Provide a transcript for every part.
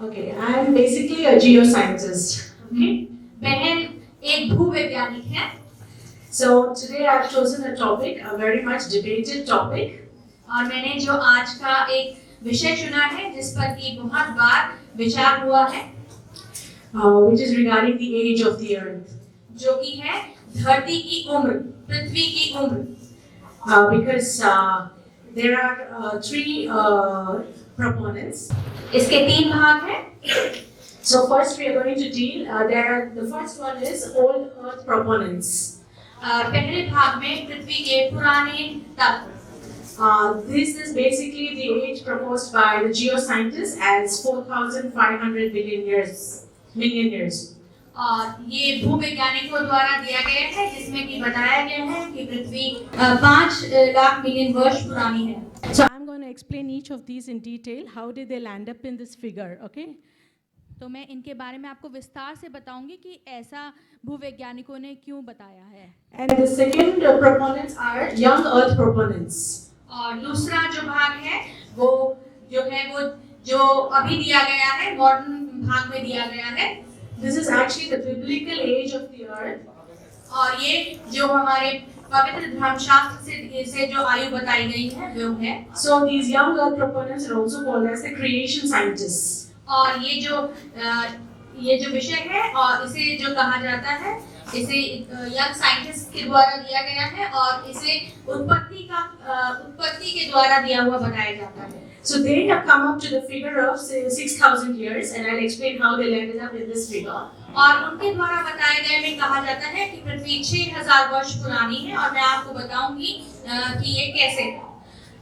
Okay, I am basically a geoscientist. Okay. बहन एक भूवैज्ञानिक है। So today I have chosen a topic, a very much debated topic. और मैंने जो आज का एक विषय चुना है जिस पर कि बहुत बार विचार हुआ है, which is regarding the age of the earth. जो कि है धरती की उम्र, पृथ्वी की उम्र। Because there are three proponents. इसके तीन भाग हैं। So first we are going to deal. The first one is old earth proponents. पहले भाग में पृथ्वी के पुराने तत्व। This is basically the age proposed by the geoscientists as 4,500 million years. और ये भूवैज्ञानिकों द्वारा दिया गया है जिसमें कि बताया गया है कि पृथ्वी 5 लाख मिलियन वर्ष पुरानी है। So I'm going to explain each of these in detail. How did they land up in this figure? Okay? तो मैं इनके बारे में आपको विस्तार से बताऊंगी कि ऐसा भूवैज्ञानिकों ने क्यों बताया है। And the second proponents are young earth proponents. और दूसरा जो भाग है वो जो अभी दिया गया है, मॉडर्न भाग में दिया गया है। This is actually the biblical age of the earth. और ये जो हमारे पवित्र धर्मशास्त्र से जो आयु बताई गई है वो है। So these young earth proponents are also called as the creation scientists. और ये जो विषय है और इसे जो कहा जाता है, इसे यंग साइंटिस्ट के द्वारा दिया गया है और इसे उत्पत्ति के द्वारा दिया हुआ बताया जाता है। So they have come up to the figure of 6,000 years, and I'll explain how they landed up in this figure. और उनके द्वारा बताए गए में कहा जाता है कि पृथ्वी 6,000 वर्ष पुरानी है और मैं आपको बताऊंगी कि ये कैसे है।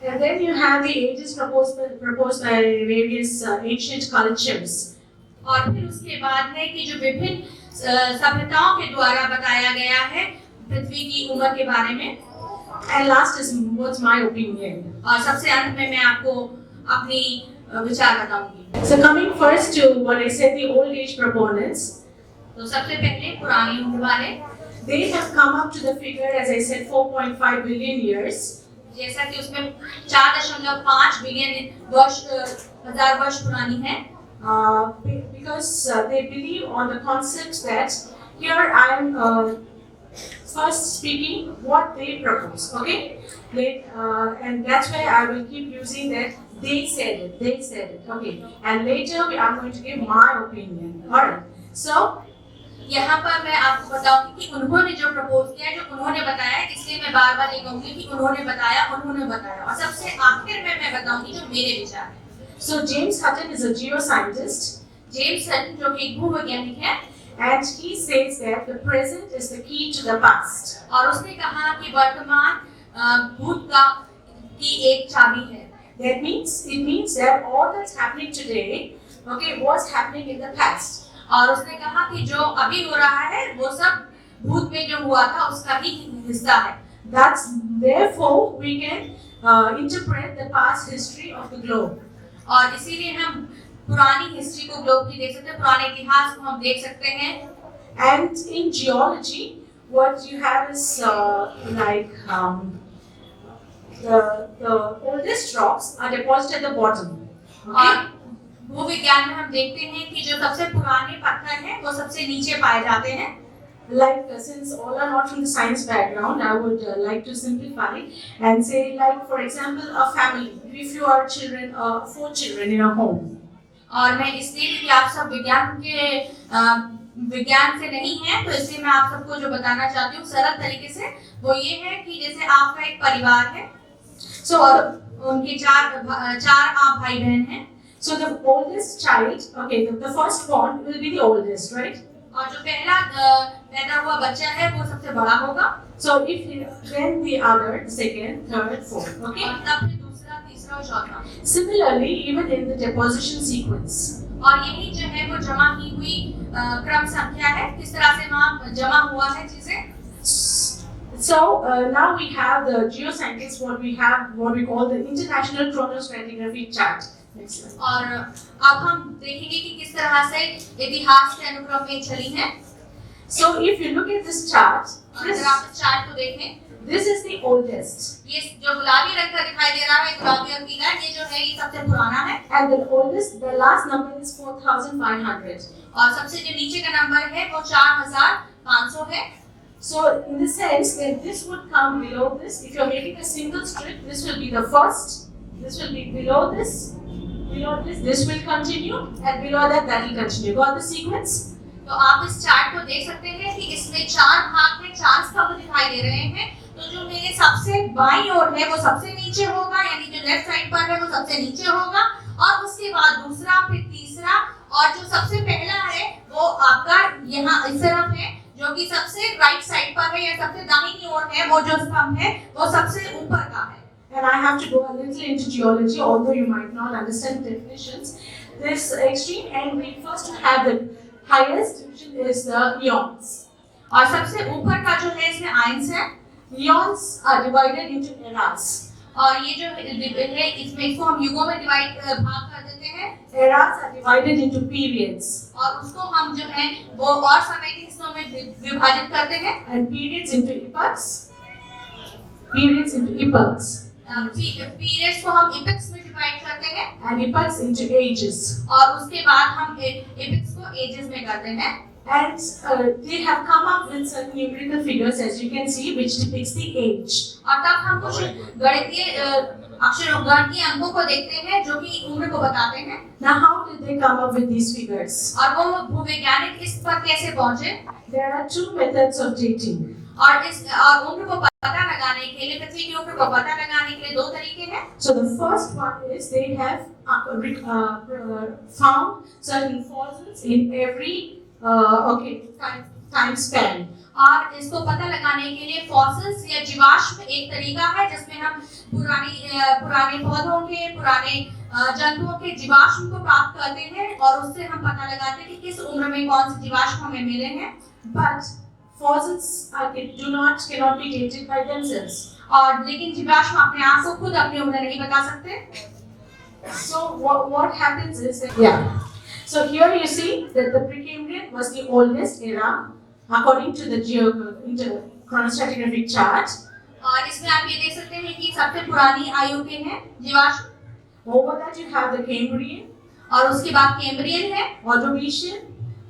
And then you have the ages proposed by various ancient cultures. और फिर उसके बाद है कि जो विभिन्न सभ्यताओं के द्वारा बताया गया है पृथ्वी की उम्र के बारे में। And last is what's my opinion. और सबसे अंत में मैं आपको अपनी विचार बताऊंगी। So coming first to what I said, the old age proponents. तो सबसे पहले पुरानी उम्र वाले, they have come up to the figure, as I said, 4.5 billion years. जैसा कि उसमें 4.5 बिलियन हजार वर्ष पुरानी है। Because they believe on the concept that here I am first speaking what they propose, okay? And that's why I will keep using that they said it, okay? And later I'm going to give my opinion. Alright, so यहाँ पर मैं आपको बताऊंगी कि उन्होंने जो propose किया, जो उन्होंने बताया, इसलिए मैं बार बार ये कहूंगी कि उन्होंने बताया और सबसे आखिर में मैं बताऊंगी जो मेरे विचार हैं। So James Hutton is a geoscientist. James Hutton जो कि एक भूवैज्ञानिक है, and he says that the present is the key to the past. और उसने कहा कि वर्तमान भूत की एक चाबी है। That means it means that all that's happening today, okay, was happening in the past. और उसने कहा कि जो अभी हो रहा है वो सब भूत में जो हुआ था उसका ही हिस्सा है। That's therefore we can interpret the past history of the globe. और इसीलिए हम पुरानी हिस्ट्री को ग्लोब की देख सकते हैं, पुराने इतिहास को हम देख सकते हैं। And in geology, what you have is the oldest rocks are deposited at the bottom. और भूविज्ञान में हम देखते हैं कि जो सबसे पुराने पत्थर हैं वो सबसे नीचे पाए जाते हैं। Like since all are not from the science background, I would like to simplify and say, like for example, a family. If you are children, 4 children in a home. और मैं इसलिए कि आप सब विज्ञान से नहीं हैं, तो इसलिए मैं आप सबको जो बताना चाहती हूँ सरल तरीके से वो ये है कि जैसे आपका एक परिवार है, So और उनके चार आप भाई बहन हैं। So the oldest child, okay, the first born will be the oldest, right? और जो पहला पैदा हुआ बच्चा है वो सबसे बड़ा होगा। So then the other, second, third, fourth, okay? और तब फिर दूसरा, तीसरा और चौथा। Similarly, even in the deposition sequence. और यही जो है वो जमा की हुई क्रम संख्या है, किस तरह से वहाँ जमा हुआ है चीजें। So now we have the geoscientists, what we call the International Chronostratigraphy chart. और अब हम देखेंगे कि किस तरह से इतिहास के अनुक्रम में चली है। So if you look at this chart, अगर आप इस चार्ट को देखें, this is the oldest. ये जो गुलाबी रंग का दिखाई दे रहा है, गुलाबी और पीला, ये जो है ये सबसे पुराना है। And the oldest, the last number is 4,500. और सबसे जो नीचे का नंबर है वो 4,500 है। So in the sense that this would come below this. If you're making a single strip, this will be the first. This will be below this. Below this, this will continue, and below that, that will continue. Got the sequence? तो आप इस chart को देख सकते हैं कि इसमें 4 भाग में 4 स्तंभ दिखाई दे रहे हैं। तो जो मेरे सबसे बाईं ओर है वो सबसे नीचे होगा, यानी जो लेफ्ट साइड पर है वो सबसे नीचे होगा, और उसके बाद दूसरा, फिर तीसरा, और जो सबसे पहला है वो आपका यहाँ इस तरफ है, जो कि सबसे राइट साइड पर है या सबसे दाहिनी ओर है, वो जो स्तंभ है वो सबसे ऊपर का है। And I have to go a little into geology, although you might not understand definitions. This extreme end, we first have the highest division is the eons. और सबसे ऊपर का जो है इसमें आयंस है। Eons are divided into eras. और ये जो है इसमें इसको हम युगों में भाग कर देते हैं। Eras are divided into periods. और उसको हम जो है वो और समय के हिस्सों में विभाजित करते हैं। And periods into epochs. Periods into epochs. Periods को हम इपिक्स में डिवाइड करते हैं। And epochs into ages. और उसके बाद हम इपिक्स को एजेस में करते हैं। And they have come up with certain numerical figures, as you can see, which depicts the age. और तब हम कुछ गणितीय गणितीय अंकों को देखते हैं जो कि उम्र को बताते हैं। Now, how did they come up with these figures? और वो भूवैज्ञानिक इस पर कैसे पहुंचे? There are two methods of dating. और उम्र को पता लगाने के लिए, पृथ्वी की उम्र को पता लगाने के लिए 2 तरीके हैं। So the first one is they have found certain fossils in every time span. और इसको पता लगाने के लिए फॉसिल्स या जीवाश्म एक तरीका है जिसमें हम पुराने पौधों के, पुराने जंतुओं के जीवाश्म को प्राप्त करते हैं और उससे हम पता लगाते हैं कि किस उम्र में कौन से जीवाश्म हमें मिले हैं। But fossils cannot be dated by themselves. और लेकिन जीवाश्म अपने आप को खुद अपनी उम्र नहीं बता सकते। So what happens is that, so here you see that the Precambrian was the oldest era according to the chronostratigraphic chart. और इसमें आप ये देख सकते हैं कि सबसे पुरानी आयु के हैं जीवाश्म। Over that you have the Cambrian, और उसके बाद कैम्ब्रियन है, Ordovician,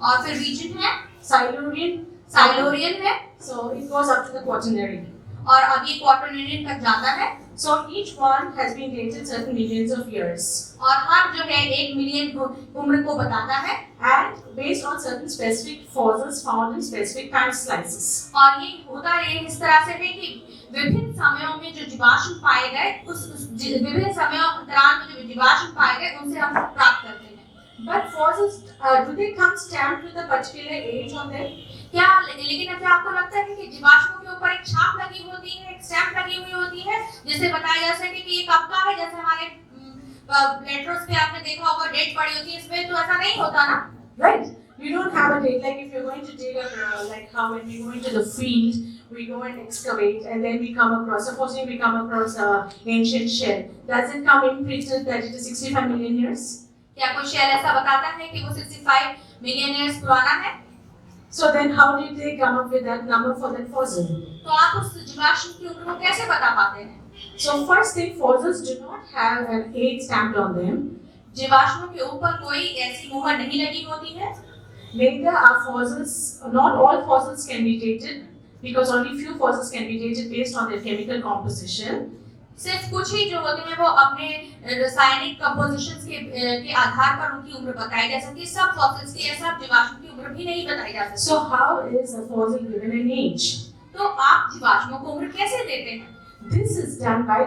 और फिर रीजन है, Silurian है। So it goes up to the Quaternary. और अब ये क्वाटरनेरियन तक जाता है। So each one has been dated certain millions of years. और हर जो है 1 मिलियन उम्र को बताता है। And based on certain specific fossils found in specific time slices. और ये होता है इस तरह से है कि विभिन्न समयों में जो जीवाश्म पाए गए, उस विभिन्न समयों अंतराल में जो जीवाश्म पाए गए उनसे हम प्राप्त करते हैं। But fossils, do they come stamped with a particular age on them? क्या लेकिन क्या आपको लगता है कि जीवाश्मों के ऊपर एक छाप लगी होती है, एक स्टैम्प लगी हुई होती है, जिससे बताया जा सके कि ये कब का है? जैसे हमारे लेटर्स पे आपने देखा होगा डेट पड़ी होती है, इसमें तो ऐसा नहीं होता ना? Right. You don't have a date. Like if you're going to dig like how when we go into the field, we go and excavate, and then we come across. Supposing we come across ancient shell, does it come imprinted that it is 65 million years? क्या कोई shell ऐसा बताता है कि वो 65 million years पुराना है? So then, how did they come up with that number for that fossil? तो आप उस जीवाश्म की उम्र को कैसे बता पाते हैं? So first thing, fossils do not have an age stamped on them. जीवाश्मों के ऊपर कोई ऐसी मुहर नहीं लगी होती है। Neither are fossils. Not all fossils can be dated because only few fossils can be dated based on their chemical composition. सिर्फ कुछ ही जो होते हैं वो अपने रासायनिक कंपोजिशंस के आधार पर उनकी उम्र बताई जा सकती है। सब फॉसिल्स की या सब जीवाश्म की उम्र भी नहीं बताई जा सकती। So how is a fossil given an age? तो आप जीवाश्मों को उम्र कैसे देते हैं? This is done by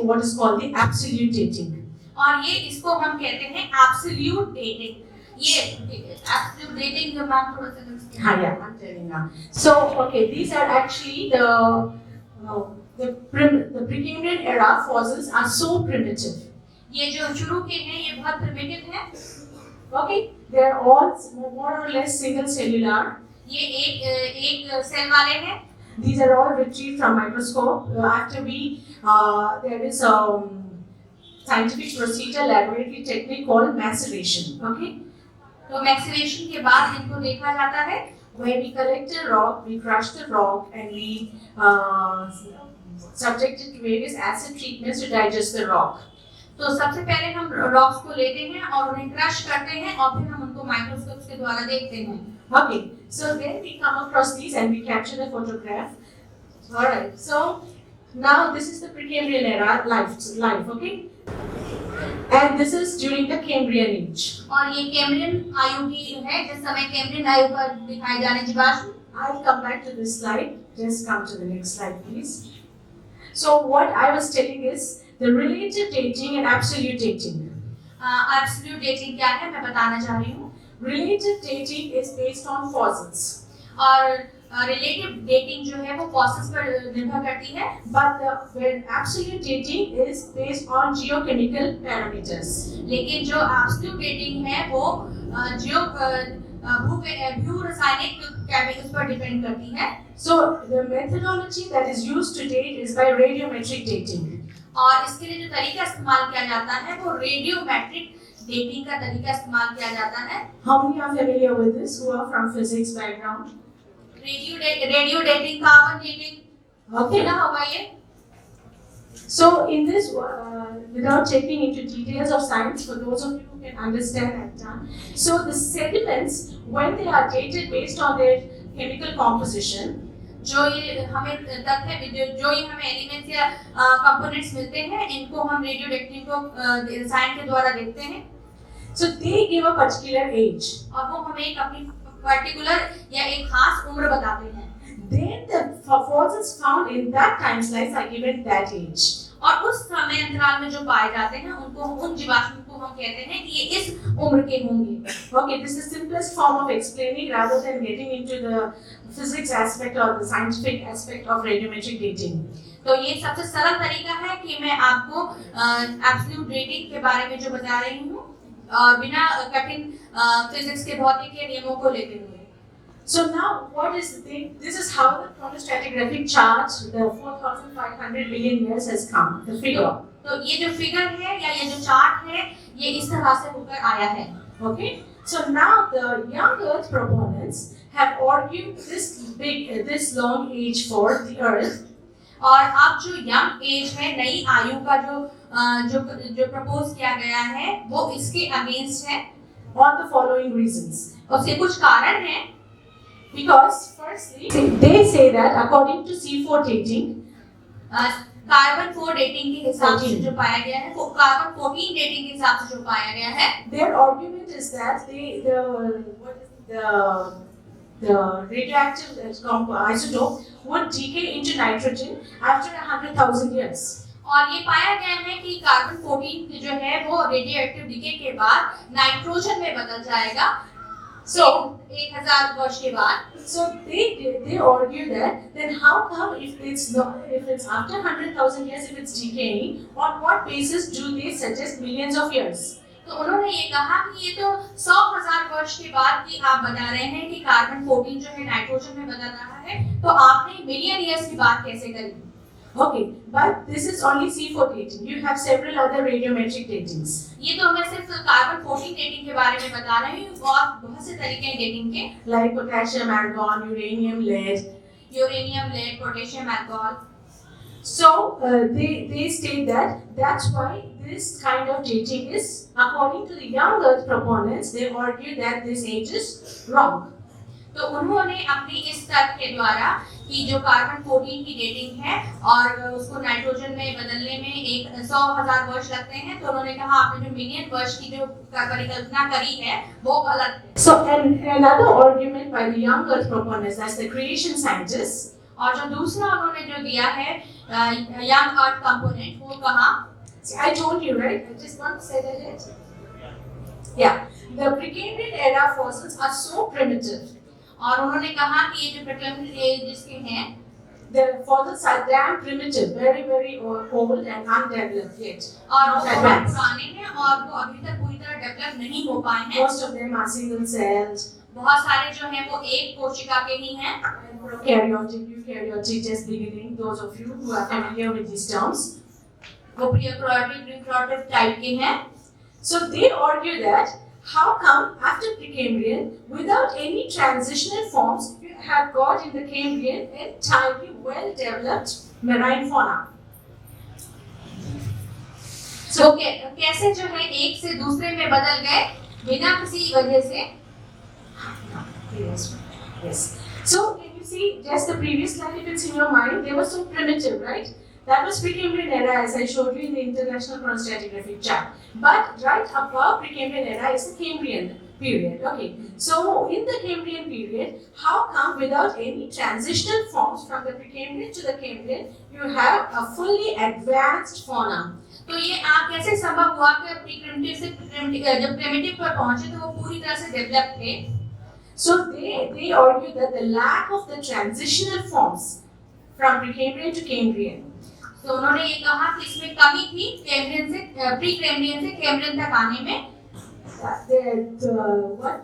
what is called the absolute dating. और ये इसको हम कहते हैं absolute dating। ये absolute dating जो मैम थोड़ा सा I'm telling now. So these are actually the Precambrian era fossils are so primitive. ये जो शुरू के हैं ये बहुत primitive हैं। Okay, they are all more or less single cellular. ये एक सेल वाले हैं। These are all retrieved from microscope. After there is a scientific procedure, laboratory technique called maceration. Okay, तो मैक्सिवेशन के बाद इनको देखा जाता है। When we collect a rock, we crush the rock and we subject it to various acid treatments to digest the rock. तो सबसे पहले हम रॉक्स को लेते हैं और उन्हें क्रश करते हैं और फिर हम उनको माइक्रोस्कोप के द्वारा देखते हैं। Okay, so then we come across these and we capture the photograph. Alright, so now this is the Precambrian era life, okay? And this is during the Cambrian age. और ये कैम्ब्रियन आयु की है, जिस समय कैम्ब्रियन आयु पर दिखाए जाने जीवाश्म। I'll come back to this slide. Just come to the next slide, please. So what I was telling is the relative dating and absolute dating. Absolute dating क्या है मैं बताना चाह रही हूँ। Relative dating is based on fossils. और relative dating जो है वो fossils पर निर्भर करती है। But when absolute dating is based on geochemical parameters. लेकिन जो absolute dating है वो भू रासायनिक केमिकल्स पर डिपेंड करती है। So the methodology that is used to date is by radiometric dating. और इसके लिए जो तरीका इस्तेमाल किया जाता है वो रेडियोमेट्रिक डेटिंग का तरीका इस्तेमाल किया जाता है। How many are familiar with this who are from physics background? Radio dating, carbon dating Okay. ना होगा ये। So in this, without taking into details of science, for those of you who can understand, I've done. So the sediments, when they are dated based on their chemical composition, जो ये हमें तथ्य जो ये हमें एलिमेंट्स या components मिलते हैं, इनको हम रेडियो डेटिंग को रसायन के द्वारा देखते हैं। so they give a particular age. और वो हमें एक अपनी पर्टिकुलर या एक खास उम्र बताते हैं। Then the fossils found in that time slice are given that age. और उस समय अंतराल में जो पाए जाते हैं उनको उन जीवाश्म को हम कहते हैं कि ये इस उम्र के होंगे। Okay, this is the simplest form of explaining rather than getting into the physics aspect or the scientific aspect of radiometric dating. तो ये सबसे सरल तरीका है कि मैं आपको एब्सोल्यूट डेटिंग के बारे में जो बता रही हूँ और बिना कठिन फिजिक्स के भौतिक के नियमों को लेते हुए। So now what is the thing? This is how the chronostratigraphic chart, the 4,500 billion years has come, the figure. तो ये जो फिगर है या ये जो चार्ट है ये इस तरह से होकर आया है। Okay? So now the young Earth proponents have argued this long age for the Earth. और अब जो यंग एज है, नई आयु का जो प्रपोज किया गया है वो इसके अगेंस्ट है On the following reasons. उसके कुछ कारण हैं। Because firstly, they say that according to C4 dating, carbon 4 dating के हिसाब से जो पाया गया है वो कार्बन 14 डेटिंग के हिसाब से जो पाया गया है। their argument is that the radioactive isotope would decay into nitrogen after 100,000 years. और ये पाया गया है कि कार्बन 14 जो है वो रेडियोएक्टिव डिके के बाद नाइट्रोजन में बदल जाएगा। So 1000 वर्ष के बाद। So they argue that then how come if it's after 100,000 years if it's decaying, on what basis do they suggest millions of years? तो उन्होंने ये कहा कि ये तो 100,000 वर्ष के बाद की आप बता रहे हैं कि कार्बन 14 जो है नाइट्रोजन में बदल रहा है, तो आपने मिलियन ईयर्स की बात कैसे करी? Okay, but this is only C4 dating. You have several other radiometric datings. ये तो मैं सिर्फ कार्बन 14 डेटिंग के बारे में बता रही हूँ और बहुत से तरीके हैं डेटिंग के, Like potassium, argon, uranium, lead. Uranium, lead, potassium, alcohol. So they state that that's why this kind of dating is, according to the young Earth proponents, they argue that this age is wrong. तो उन्होंने अपनी इस तर्क के द्वारा कि जो carbon 14 की डेटिंग है और उसको नाइट्रोजन में बदलने में 100,000 वर्ष लगते हैं, तो उन्होंने कहा आपने जो मिलियन वर्ष की जो परिकल्पना करी है वो गलत है। So another argument by the young Earth proponents, that's the creation scientists, और जो दूसरा उन्होंने जो दिया है यंग अर्थ कंपोनेंट, वो कहा, see, I told you, right? I just want to say that yet. Yeah, the Precambrian era fossils are so primitive. और उन्होंने कहा कि ये जो प्रीकैम्ब्रियन एज जिसके हैं, the fossils are damn primitive, very old and undeveloped yet. और वो Not बहुत advanced. पुराने हैं और वो अभी तक पूरी तरह डेवलप नहीं हो पाए हैं। Most of them are single celled. बहुत सारे जो हैं वो एक कोशिका के ही हैं। Prokaryotic, eukaryotic, just beginning. Those of you who are familiar with these terms. वो प्रोकैरियोटिक, यूकैरियोटिक टाइप के हैं। So they argue that how come after Precambrian, without any transitional forms, you have got in the Cambrian entirely well-developed marine fauna? So कैसे जो है एक से दूसरे में बदल गए बिना किसी वजह से? Yes. So can you see just the previous slide? If it's in your mind, they were so primitive, right? That was Precambrian era, as I showed you in the International Chronostratigraphic chart. But right above Precambrian era is the Cambrian period. Okay. So in the Cambrian period, how come without any transitional forms from the Precambrian to the Cambrian, you have a fully advanced fauna? तो ये आप कैसे संभव हुआ कि pre-primitive से जब primitive पर पहुंचे तो वो पूरी तरह से डेवलप थे? So they argue that the lack of the transitional forms from Precambrian to Cambrian. तो उन्होंने ये कहा कि इसमें कमी थी कैम्ब्रियन से प्री-कैम्ब्रियन से कैम्ब्रियन तक आने में.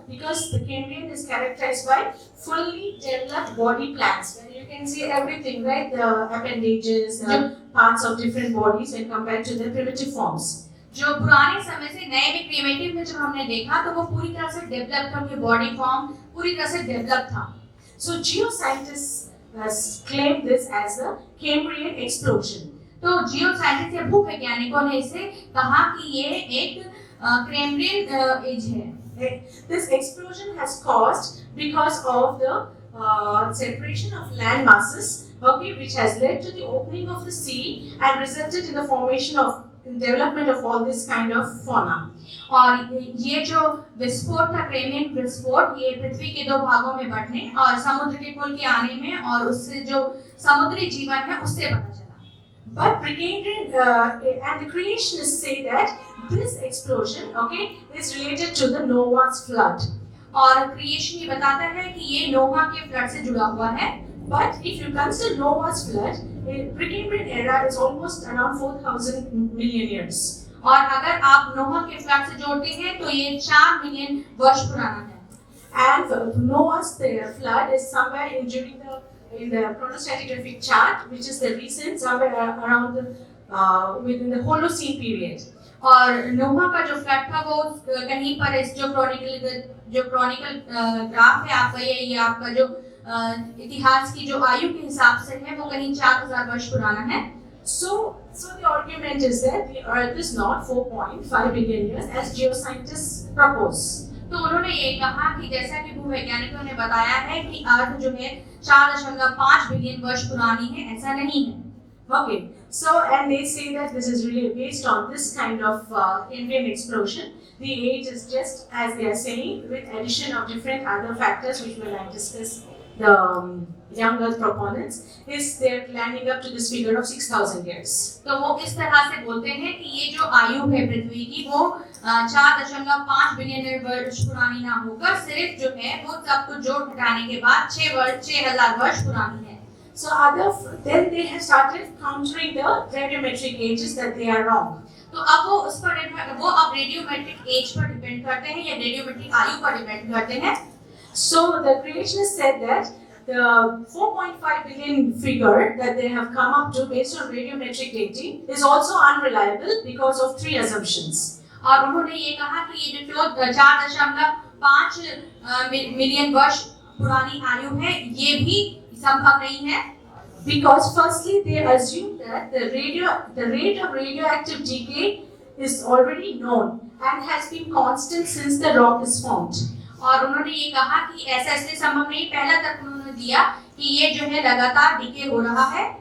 Because the Cambrian is characterized by fully developed body plans, where you can see everything, right? The appendages, the parts of different bodies, when compared to the primitive forms. जो पुराने समय से नए में प्रिमिटिव में जब हमने देखा तो वो पूरी तरह से डेवलप था, उनके बॉडी फॉर्म पूरी तरह से डेवलप था. So geoscientists claim this as a Cambrian explosion. तो जियो साइंटिस्ट या भूवैज्ञानिकों ने इसे कहा कि ये एक कैम्ब्रियन एज है. This explosion has caused because of the separation of land masses, okay, which has led to the opening of the sea and resulted in the formation of development of all this kind of fauna. और ये जो विस्फोट था Cambrian विस्फोट, ये पृथ्वी के दो भागों में बंटने और समुद्र के कुल के आने में और उससे जो समुद्री जीवन है उससे पता चला. But Precambrian and the creationists say that this explosion, okay, is related to the Noah's flood. और क्रिएशन ये बताता है कि ये नोहा के फ्लड से जुड़ा हुआ है. But if you consider Noah's flood, Precambrian era is almost around 4,000 million years. और अगर आप नोहा के फ्लड से जोड़ते हैं तो ये 4 मिलियन वर्ष पुराना है. And Noah's flood is somewhere in the chronostratigraphic chart, which is the recent somewhere around within the Holocene period. और नोहा का जो फ्लड था वो कहीं पर इस जो क्रॉनिकल ग्राफ है आपका ये आपका जो इतिहास की जो आयु के हिसाब से है वो कहीं 4000 वर्ष पुराना है. So the argument is that the Earth is not 4.5 billion years as geoscientists propose. तो उन्होंने ये कहा कि जैसा कि भूवैज्ञानिकों ने बताया है कि अर्थ जो है 4.5 बिलियन वर्ष पुरानी है, ऐसा नहीं है. Okay, so and they say that this is really based on this kind of Cambrian explosion. The age is just as they are saying, with addition of different other factors which will I discuss. The young Earth proponents is they are planning up to this figure of 6,000 years. तो वो इस तरह से बोलते हैं कि ये जो आयु है पृथ्वी की वो 4.5 बिलियन वर्ष पुरानी ना होकर सिर्फ जो है वो सब कुछ जोड़ घटाने के बाद 6,000 वर्ष पुरानी है. So then they have started countering the radiometric ages that they are wrong. तो अब वो उस पर वो अब रेडियोमेट्रिक एज पर डिपेंड करते हैं या रेडियोमेट्रिक आयु पर डिपेंड करते हैं. So the creationists said that the 4.5 billion figure that they have come up to based on radiometric dating is also unreliable because of 3 assumptions. और उन्होंने ये कहा कि ये जो 4.5 मिलियन वर्ष पुरानी आयु है ये भी संभव नहीं है. Because firstly they assume that the rate of radioactive decay is already known and has been constant since the rock is formed. और उन्होंने ये कहा कि ऐसा इसलिए संभव नहीं, पहला तक उन्होंने दिया कि ये जो है लगातार डिके हो रहा है.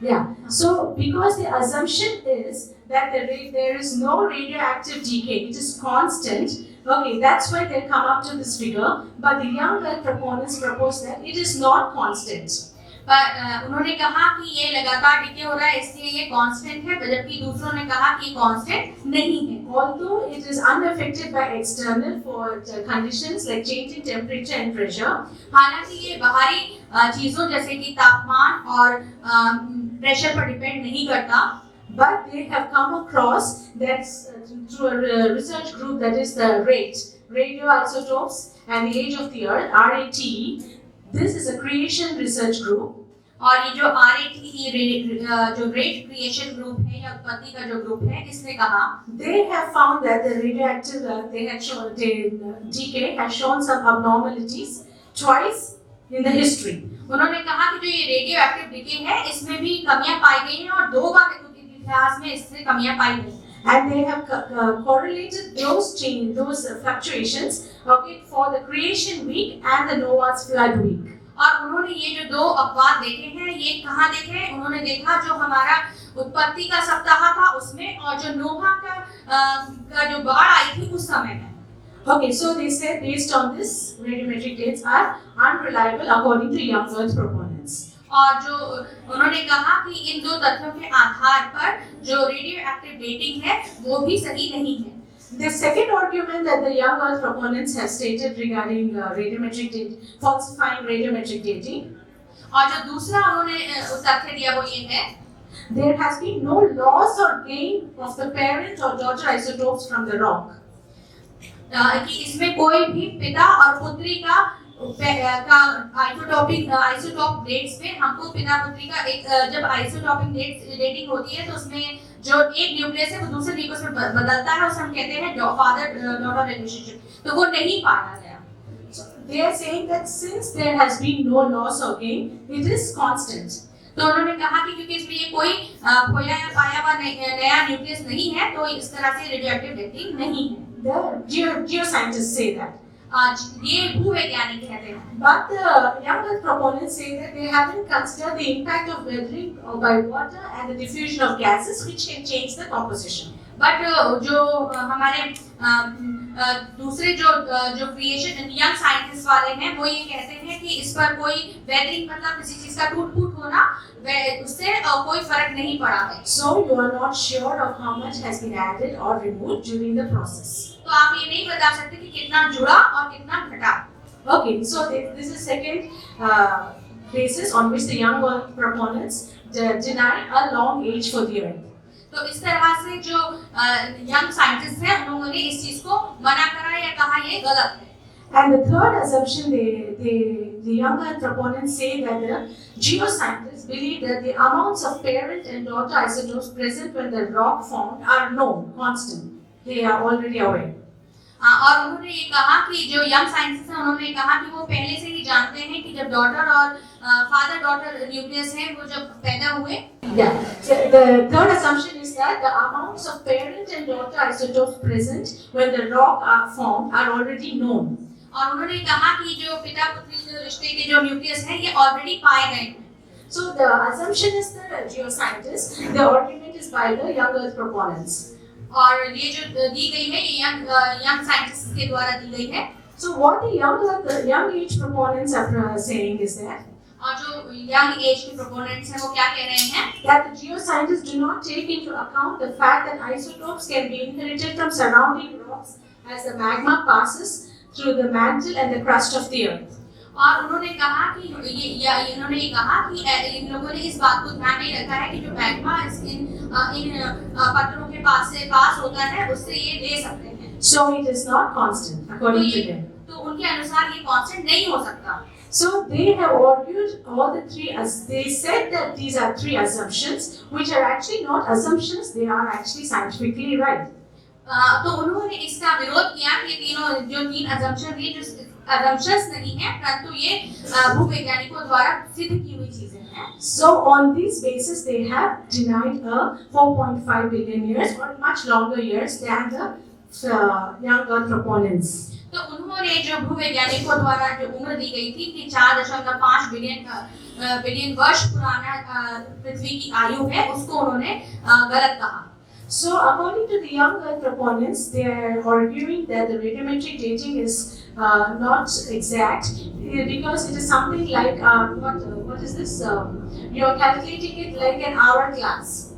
Yeah. So because the assumption is that there is no radioactive decay, it is constant. Okay, that's why they come up to this figure. But the young Earth proponents propose that it is not constant. पर उन्होंने कहा कि ये लगातार decay हो रहा है इसलिए ये कांस्टेंट है, जबकि दूसरों ने कहा कि ये कांस्टेंट नहीं है. Although it is unaffected by external conditions like changing temperature and pressure, हालांकि ये बाहरी चीजों जैसे कि तापमान और प्रेशर पर डिपेंड नहीं करता. but they have come across that through a research group that is the radioisotopes and the age of the Earth, RATE. This is a creation research group. और ये जो RAT जो रेट क्रिएशन ग्रुप है या उत्पत्ति का जो group है, इसने कहा they have found that the radioactive decay has shown some abnormalities twice in the history. उन्होंने कहा कि जो ये रेडियो एक्टिव डिके है इसमें भी कमियां पाई गई हैं और 2 बार इतिहास में इससे कमियां पाई गई हैं। And they have correlated those fluctuations, okay, for the creation week and the Noah's flood week. और उन्होंने ये जो 2 अपवाद देखे हैं, ये कहाँ देखे? उन्होंने देखा जो हमारा उत्पत्ति का सप्ताह था उसमें, और जो नोहा का जो बाढ़ आई थी उस समय में। Okay, so they said based on this, radiometric dates are unreliable according to young Earth proponents. और जो उन्होंने कहा कि इन 2 तथ्यों के आधार पर जो रेडियो एक्टिव डेटिंग है वो भी सही नहीं है। The second argument that the young Earth proponents have stated regarding falsifying radiometric dating, और जो दूसरा उन्होंने तथ्य दिया वो ये है, there has been no loss or gain of the parent or daughter isotopes from the rock. कि इसमें कोई भी पिता और पुत्री का आइसोटॉपिक डेट्स में हमको पिता पुत्री का एक जब आइसोटॉपिक डेटिंग होती है तो उसमें जो एक न्यूक्लियस है वो दूसरे न्यूक्लियस में बदलता है, उसे हम कहते हैं फादर डॉटर रिलेशनशिप, तो वो नहीं पाया गया। They are saying that since there has been no loss or gain, it is constant. तो उन्होंने कहा कि क्योंकि इसमें ये कोई खोया या पाया हुआ नया न्यूक्लियस नहीं है तो इस तरह से रेडियोएक्टिव डेटिंग नहीं है। The geoscientists say that. आज ये भूवैज्ञानिक कहते हैं। But the young Earth proponents say that they haven't considered the impact of weathering by water and the diffusion of gases which can change the composition. But जो हमारे दूसरे जो creation young scientist वाले हैं वो ये कहते हैं कि इस पर कोई वेदरिंग मतलब किसी चीज का टूट फूट होना उससे कोई फर्क नहीं पड़ा है। So you are not sure of how much has been added or removed during the process. तो आप ये नहीं बता सकते कि कितना जुड़ा और कितना घटा। Okay, so this is second basis on which the young Earth proponents deny a long age for the Earth. तो इस तरह से जो यंग साइंटिस्ट हैं उन्होंने इस चीज को मना करा या कहा ये गलत है। And the third assumption, the young Earth proponents say that the geoscientists believe that the amounts of parent and daughter isotopes present when the rock formed are known, constant. They are already aware. और उन्होंने ये कहा कि जो young scientist हैं उन्होंने कहा कि वो पहले से ही जानते हैं कि जब डॉटर और फादर डॉटर न्यूक्लियस हैं वो जब पैदा हुए। Yeah. So the third assumption is that the amounts of parent and daughter isotopes present when the rock are formed are already known. और उन्होंने कहा कि जो पिता पुत्री जो रिश्ते के जो न्यूक्लियस हैं ये ऑलरेडी पाए गए हैं। So the assumption is the geoscientists, the argument is by the young Earth proponents. और ये जो दी गई है ये यंग साइंटिस्ट के द्वारा दी गई है। So what the young age proponents are saying is that और जो यंग एज के प्रोपोनेंट्स हैं वो क्या कह रहे हैं? That the geoscientists do not take into account the fact that isotopes can be inherited from surrounding rocks as the magma passes through the mantle and the crust of the earth. और उन्होंने कहा कि इन्होंने ये कहा कि इन लोगों ने इस बात को ध्यान नहीं रखा है कि जो मैग्मा इन पत्थरों के पास होता है उससे ये ले सकते हैं। So it is not constant according to them. तो उनके अनुसार ये कांस्टेंट नहीं हो सकता। So they have argued all the three, as they said that these are three assumptions, which are actually not assumptions; they are actually scientifically right. तो उन्होंने इसका विरोध किया कि तीन assumption ये जो assumptions नहीं है परंतु ये भूवैज्ञानिकों द्वारा सिद्ध की हुई चीजें हैं। So on these basis they have denied 4.5 billion years or much longer years than the young Earth proponents. तो उन्होंने जो भूवैज्ञानिकों द्वारा जो उम्र दी गई थी कि 4.5 बिलियन वर्ष पुराना पृथ्वी की आयु है उसको उन्होंने गलत कहा। So according to the young Earth proponents, they are arguing that the radiometric dating is not exact because it is something like what is this? You are calculating it like an hourglass.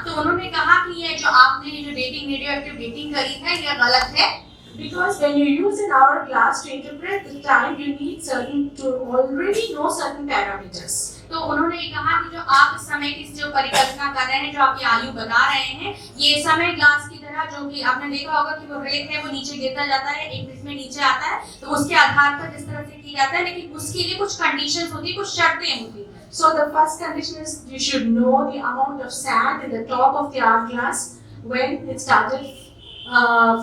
तो उन्होंने कहा कि ये जो आपने जो radioactive dating करी है ये गलत है। Because when you use an hourglass to interpret the time, you need to already know certain parameters. तो उन्होंने ये कहा कि जो आप इस समय की जो परिकल्पना कर रहे हैं जो आपकी आयु बता रहे हैं ये समय ग्लास की तरह जो कि आपने देखा होगा कि वो रेत है वो नीचे गिरता जाता है एक मिनट में नीचे आता है तो उसके आधार पर जिस तरह से की जाता है, लेकिन उसके लिए कुछ कंडीशंस होती है, कुछ शर्तें होती हैं। So the first condition is you should know the amount of sand in the top of the hourglass when it started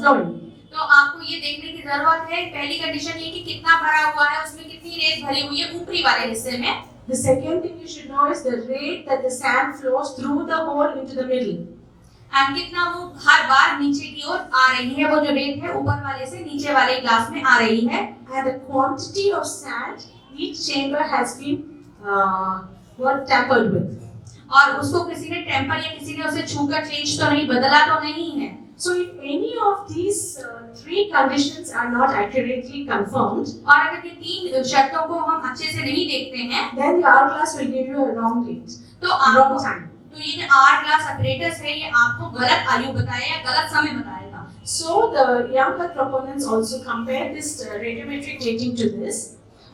flowing. तो आपको ये देखने की जरूरत है, पहली कंडीशन ये कि कितना भरा हुआ है, उसमें कितनी रेत भरी हुई है ऊपरी वाले हिस्से में। The second thing you should know is the rate that the sand flows through the hole into the middle. And कितना वो हर बार नीचे की ओर आ रही है, वो जो रेत है ऊपर वाले से नीचे वाले ग्लास में आ रही है। And the quantity of sand each chamber has been tampered with. और उसको किसी ने टेम्पर या किसी ने उसे छूकर चेंज तो नहीं, बदला तो नहीं है। So if any of these three conditions are not accurately confirmed, और अगर ये तीन शर्तों को हम अच्छे से नहीं देखते हैं, then the hourglass will give you a wrong date, तो wrong आपको time. तो ये जो hourglass apparatus है, ये आपको गलत आयु बताएगा, गलत समय बताएगा। So the younger proponents also compare this radiometric dating to this.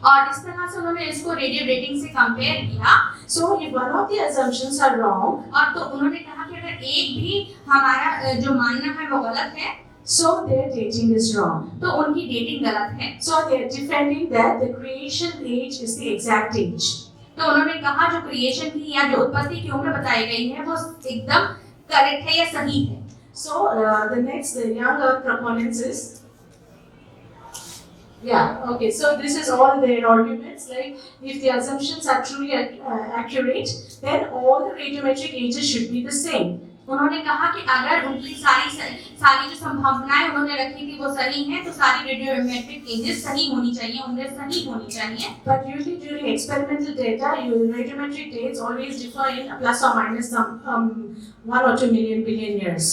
और इस तरह से उन्होंने इसको रेडियो डेटिंग से कंपेयर किया। So if one of the assumptions are wrong, और तो उन्होंने कहा कि अगर एक भी हमारा जो मानना है वो गलत है, so their dating is wrong. तो उनकी डेटिंग गलत है। So they are defending that the creation age is the exact age. तो उन्होंने कहा जो क्रिएशन की या जो उत्पत्ति की उम्र बताई गई है वो एकदम करेक्ट है या सही है। So the younger proponents is, okay, so this is all their arguments. Like if the assumptions are truly accurate, then all the radiometric ages should be the same. उन्होंने कहा कि अगर उनकी सारी जो संभावनाएं उन्होंने रखी थी वो सही हैं, तो सारी रेडियोमेट्रिक एजेस सही होनी चाहिए, उम्रें सही होनी चाहिए। But usually during experimental data, your radiometric dates always differ in plus or minus some 1 or 2 billion years.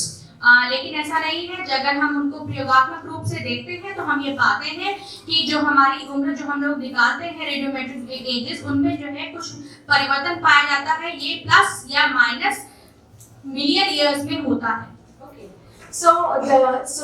लेकिन ऐसा नहीं है, अगर हम उनको प्रयोगात्मक रूप से देखते हैं तो हम ये पाते हैं कि जो हमारी उम्र जो हम लोग निकालते हैं रेडियोमेट्रिक एजेस, उनमें जो है कुछ परिवर्तन पाया जाता है, ये प्लस या माइनस मिलियन इयर्स में होता है। Okay. So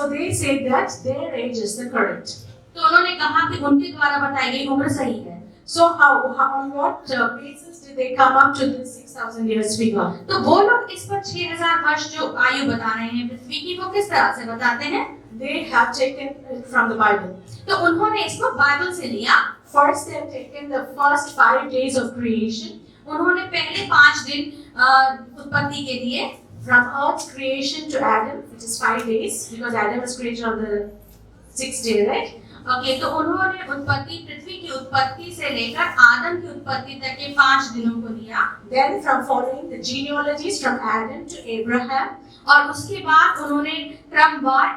they say that their age is the correct. तो उन्होंने कहा कि उनके द्वारा बताई गई उम्र सही है। So on what basis did they come up to this 6,000 years figure? तो वो लोग इस पर 6,000 वर्ष जो आयु बता रहे हैं पृथ्वी की, वो किस तरह से बताते हैं? They have taken it from the Bible. तो उन्होंने इसको बाइबल से लिया। First, they have taken the first 5 days of creation. उन्होंने पहले 5 दिन उत्पत्ति के लिए, from Earth's creation to Adam, which is 5 days, because Adam was created on the 6th day, right? Okay, तो उन्होंने उत्पत्ति, पृथ्वी की उत्पत्ति से लेकर आदम की उत्पत्ति तक के 5 दिनों को लिया। Then from following the genealogies from Adam to Abraham, और उसके बाद उन्होंने क्रमवार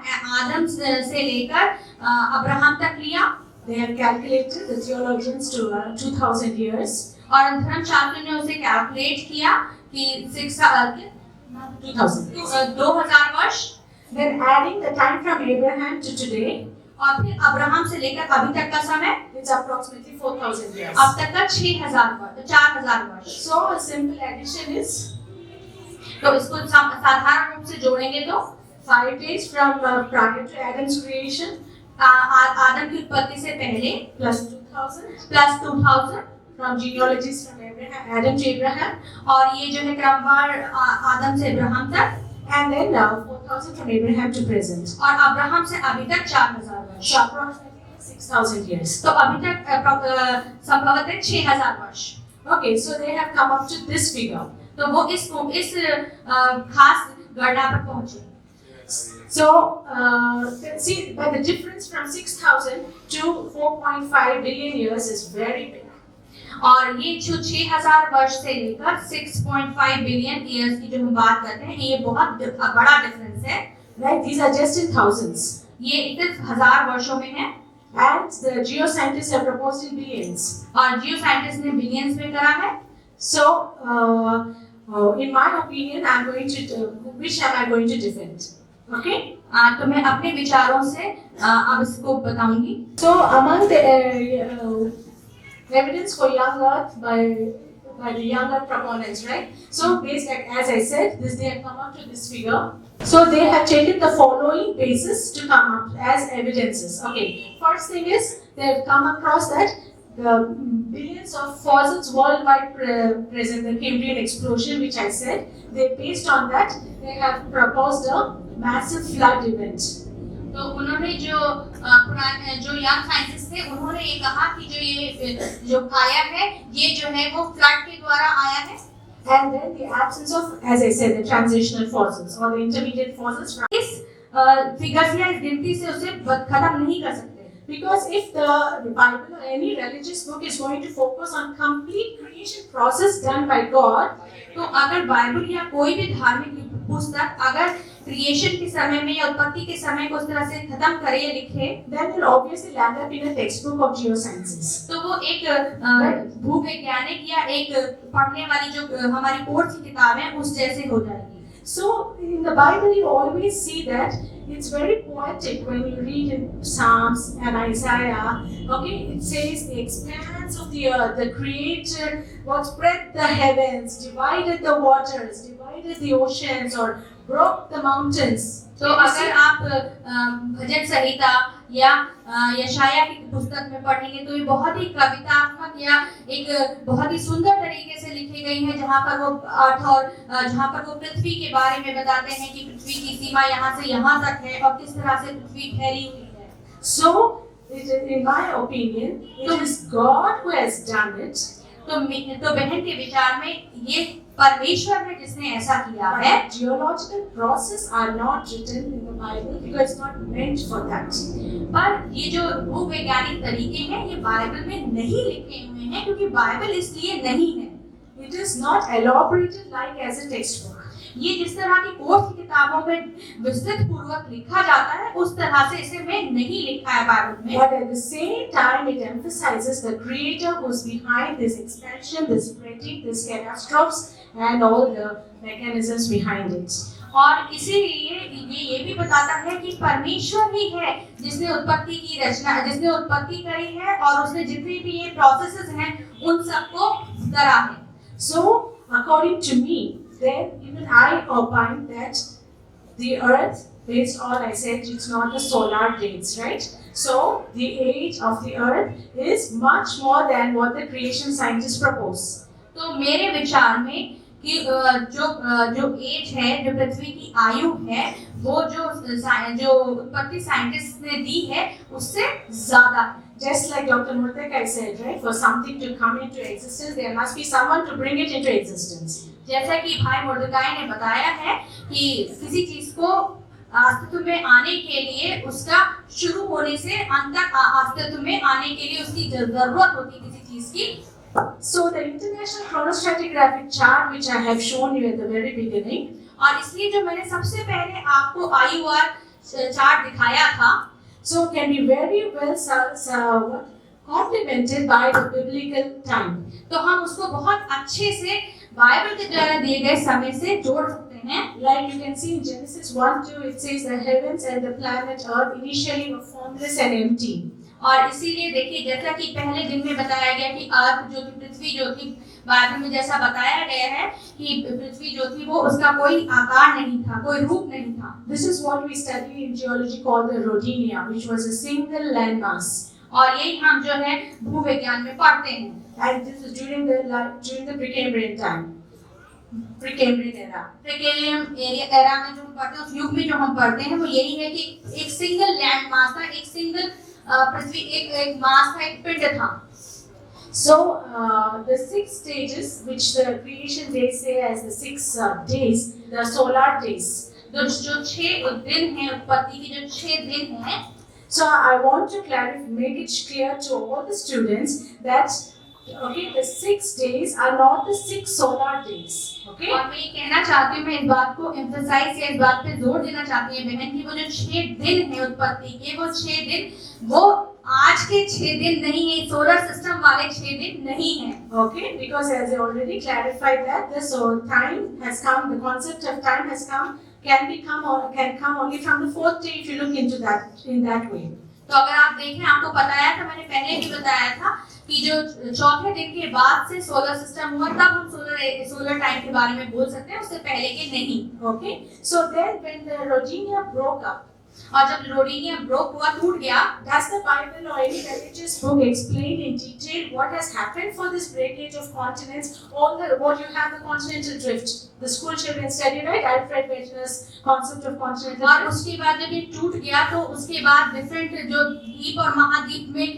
आदम से लेकर अब्राहम तक लिया। they have calculated the theologians to 2,000 years. और धर्मशास्त्र ने उसे कैलकुलेट किया कि 2000 वर्ष। Then adding the time from Abraham to today, और फिर अब्राहम से लेकर अभी तक का समय, it's approximately 4,000 years. अब तक का 4,000 वर्ष। So a simple addition is, तो इसको साधारण रूप से जोड़ेंगे तो 5 days from prior to Adam's creation, आदम की उत्पत्ति से पहले plus 2,000 plus 2000 from genealogies from Adam to Abraham, और ये जो है क्रमवार आदम से अब्राहम तक, and then 4,000 from Abraham to present. और अब्राहम से अभी तक 4,000 वर्ष। So approximately 6,000 years. तो अभी तक संभवतः 6,000 वर्ष। Okay, so they have come up to this figure. तो वो इस खास गणना पर पहुंचे। So see, but the difference from 6,000 to 4.5 billion years is very big. और ये जो 6,000 वर्ष से लेकर 6.5 बिलियन ईयर्स की जो हम बात करते हैं, ये बहुत बड़ा डिफरेंस है। Right? These are just in thousands. ये सिर्फ 1000 वर्षों में है। And the geoscientists have proposed in billions. और जियो साइंटिस्ट ने बिलियंस में करा है। So, in my opinion, which am I going to defend? Okay? तो मैं अपने विचारों से अब इसको बताऊंगी। So, among the evidence for young Earth by the younger proponents, right? So, as I said, they have come up to this figure. So, they have taken the following basis to come up as evidences. Okay, first thing is they have come across that the billions of fossils worldwide present, the Cambrian explosion, which I said. Based on that, they have proposed a massive flood event. तो उन्होंने जो पुराने जो young scientist थे उन्होंने ये कहा कि जो आया है ये जो है वो फ्लड के द्वारा आया है। And then the absence of, as I said, the transitional forces or the intermediate forces. इस फिगर्स या इस गिनती से उसे खत्म नहीं कर सकते। Because if the Bible or any religious book is going to focus on complete creation process done by God, तो अगर बाइबल या कोई भी धार्मिक पुस्तक अगर क्रिएशन के समय में या उत्पत्ति के समय को उस तरह से खत्म करे या लिखे, then will obviously land up in a textbook of geosciences. तो वो एक भूवैज्ञानिक या एक पढ़ने वाली जो हमारी कोर्स की किताब है उस जैसे हो जाएगी। So in the Bible you always see that it's very poetic when you read in Psalms and Isaiah. Okay, it says the expanse of the earth, the Creator, what spread the heavens, divided the waters, divided the oceans, or broke the mountains. तो अगर आप भजन संहिता या यशाया की पुस्तक में पढ़ेंगे तो ये बहुत ही कवितात्मक या एक बहुत ही सुंदर तरीके से लिखी गई है, जहाँ पर वो अर्थ और जहाँ पर वो पृथ्वी के बारे में बताते हैं कि पृथ्वी की सीमा यहाँ से यहाँ तक है और किस तरह से पृथ्वी फैली हुई है। So, in my opinion, it is God who has done it. तो बहन के विचार में ये परमेश्वर है जिसने ऐसा किया है। Geological process are not written in the Bible because it's not meant for that. पर ये जो भूवैज्ञानिक तरीके हैं ये बाइबल में नहीं लिखे हुए हैं क्योंकि बाइबल इसलिए नहीं है। It is not elaborated like as a textbook. ये जिस तरह की कोर्स की किताबों में विस्तृत पूर्वक लिखा जाता है उस तरह से इसे में नहीं लिखा है बाइबल में। But at the same time it emphasizes the Creator who's behind this expansion, this spreading, this catastrophes and all the mechanisms behind it. और इसीलिए ये भी बताता है कि परमेश्वर ही है जिसने उत्पत्ति की रचना, जिसने उत्पत्ति करी है और उसने जितनी भी ये प्रोसेसेस हैं उन सबको करा है। So according to me, then even I opine that the earth, based on I said it's not the solar dates, right? So the age of the earth is much more than what the creation scientists propose. तो मेरे विचार में कि जो as है, जो पृथ्वी की आयु है, वो जो उत्पत्ति साइंटिस्ट ने दी है उससे ज्यादा है। Just like Dr. Murthy said, right? For something to come into existence, there must be someone to bring it into existence. जैसा कि भाई मुर्दकाई ने बताया है कि किसी चीज को अस्तित्व में आने के लिए उसका शुरू होने से अंत तक अस्तित्व में आने के लिए उसकी जरूरत होती है किसी चीज की। So the international chronostratigraphic chart which I have shown you at the very beginning, और इसलिए जो मैंने सबसे पहले आपको IUR चार्ट दिखाया था, so can be very well complemented by the biblical time. तो हम उसको बहुत अच्छे से बाइबल के द्वारा दिए गए समय से जोड़ सकते हैं। Like you can see in Genesis 1:2, it says the heavens and the planet Earth initially were formless and empty. और इसीलिए देखिए जैसा कि पहले दिन में बताया गया कि अर्थ जो थी, पृथ्वी जो थी, बाइबल में जैसा बताया गया है कि पृथ्वी जो थी वो उसका कोई आकार नहीं था, कोई रूप नहीं था। This is what we study in geology called the Rodinia, which was a single landmass. और यही हम जो है भूविज्ञान में पढ़ते हैं। And this is during the Precambrian time, Precambrian era. Precambrian era में जो हम पढ़ते हैं, उस युग में जो हम पढ़ते हैं वो यही है कि एक सिंगल लैंड मास था, एक सिंगल पृथ्वी, एक मास था, एक पिंड था। So the 6 stages, which the creation days say as the 6 days, the solar days. जो 6 दिन हैं, उत्पत्ति की जो 6 दिन हैं। So I want to make it clear to all the students that the 6 days are not the 6 solar days. Okay? और मैं ये कहना चाहती हूँ, मैं इस बात को एम्फसाइज या इस बात पे जोर देना चाहती हूँ बहन कि वो जो 6 दिन है उत्पत्ति के, वो 6 दिन वो आज के 6 दिन नहीं है, सोलर सिस्टम वाले 6 दिन नहीं है। Okay? Because as I already clarified that the time has come, the concept of time has come, can come only from the 4th day if you look into that in that way. तो अगर आप देखें, आपको बताया था, मैंने पहले भी बताया था कि जो 4थे दिन के बाद से सोलर सिस्टम हुआ तब हम सोलर टाइम के बारे में बोल सकते हैं, उससे पहले के नहीं। Okay? So then when the Rodinia broke up, और जब रोडिनिया ब्रोक हुआ, टूट गया, does the Bible or any religious book explain in detail what has happened for this breakage of continents? All the what you have the continental drift. The school children study, right? Alfred Wegener's concept of continental और drift. उसके बाद जब ये टूट गया तो उसके बाद डिफरेंट जो द्वीप और महाद्वीप में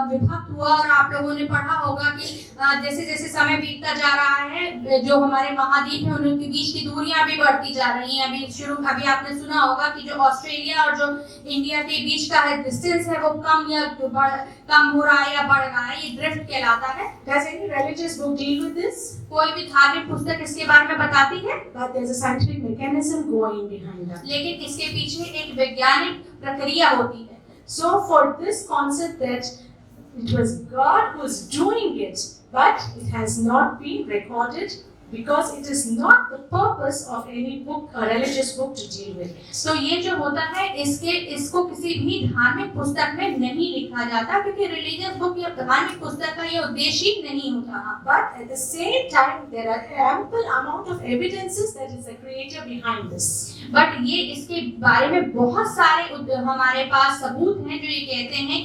विभक्त हुआ। और आप लोगों ने पढ़ा होगा कि जैसे जैसे समय बीतता जा रहा है, जो हमारे महाद्वीप है उनके बीच की दूरियां भी बढ़ती जा रही हैं। अभी आपने सुना होगा कि जो ऑस्ट्रेलिया और जो इंडिया के बीच का है डिस्टेंस है वो कम हो रहा है या बढ़ रहा है, ये ड्रिफ्ट कहलाता है। Does any religious book deal with this? कोई भी धार्मिक पुस्तक इसके बारे में बताती है, But there's a scientific mechanism going behind that. लेकिन इसके पीछे एक वैज्ञानिक प्रक्रिया होती है। So for this concept that it was God who is doing it, but it has not been recorded because it is not the purpose of any book or religious book to deal with. तो ये जो होता है इसको किसी भी धार्मिक पुस्तक में नहीं लिखा जाता, क्योंकि रिलीजियस बुक या धार्मिक पुस्तक का ये उद्देश्य ही नहीं होता। But at the same time, there are ample amount of evidences that is the creator behind this. But ये इसके बारे में बहुत सारे हमारे पास सबूत हैं जो ये कहते हैं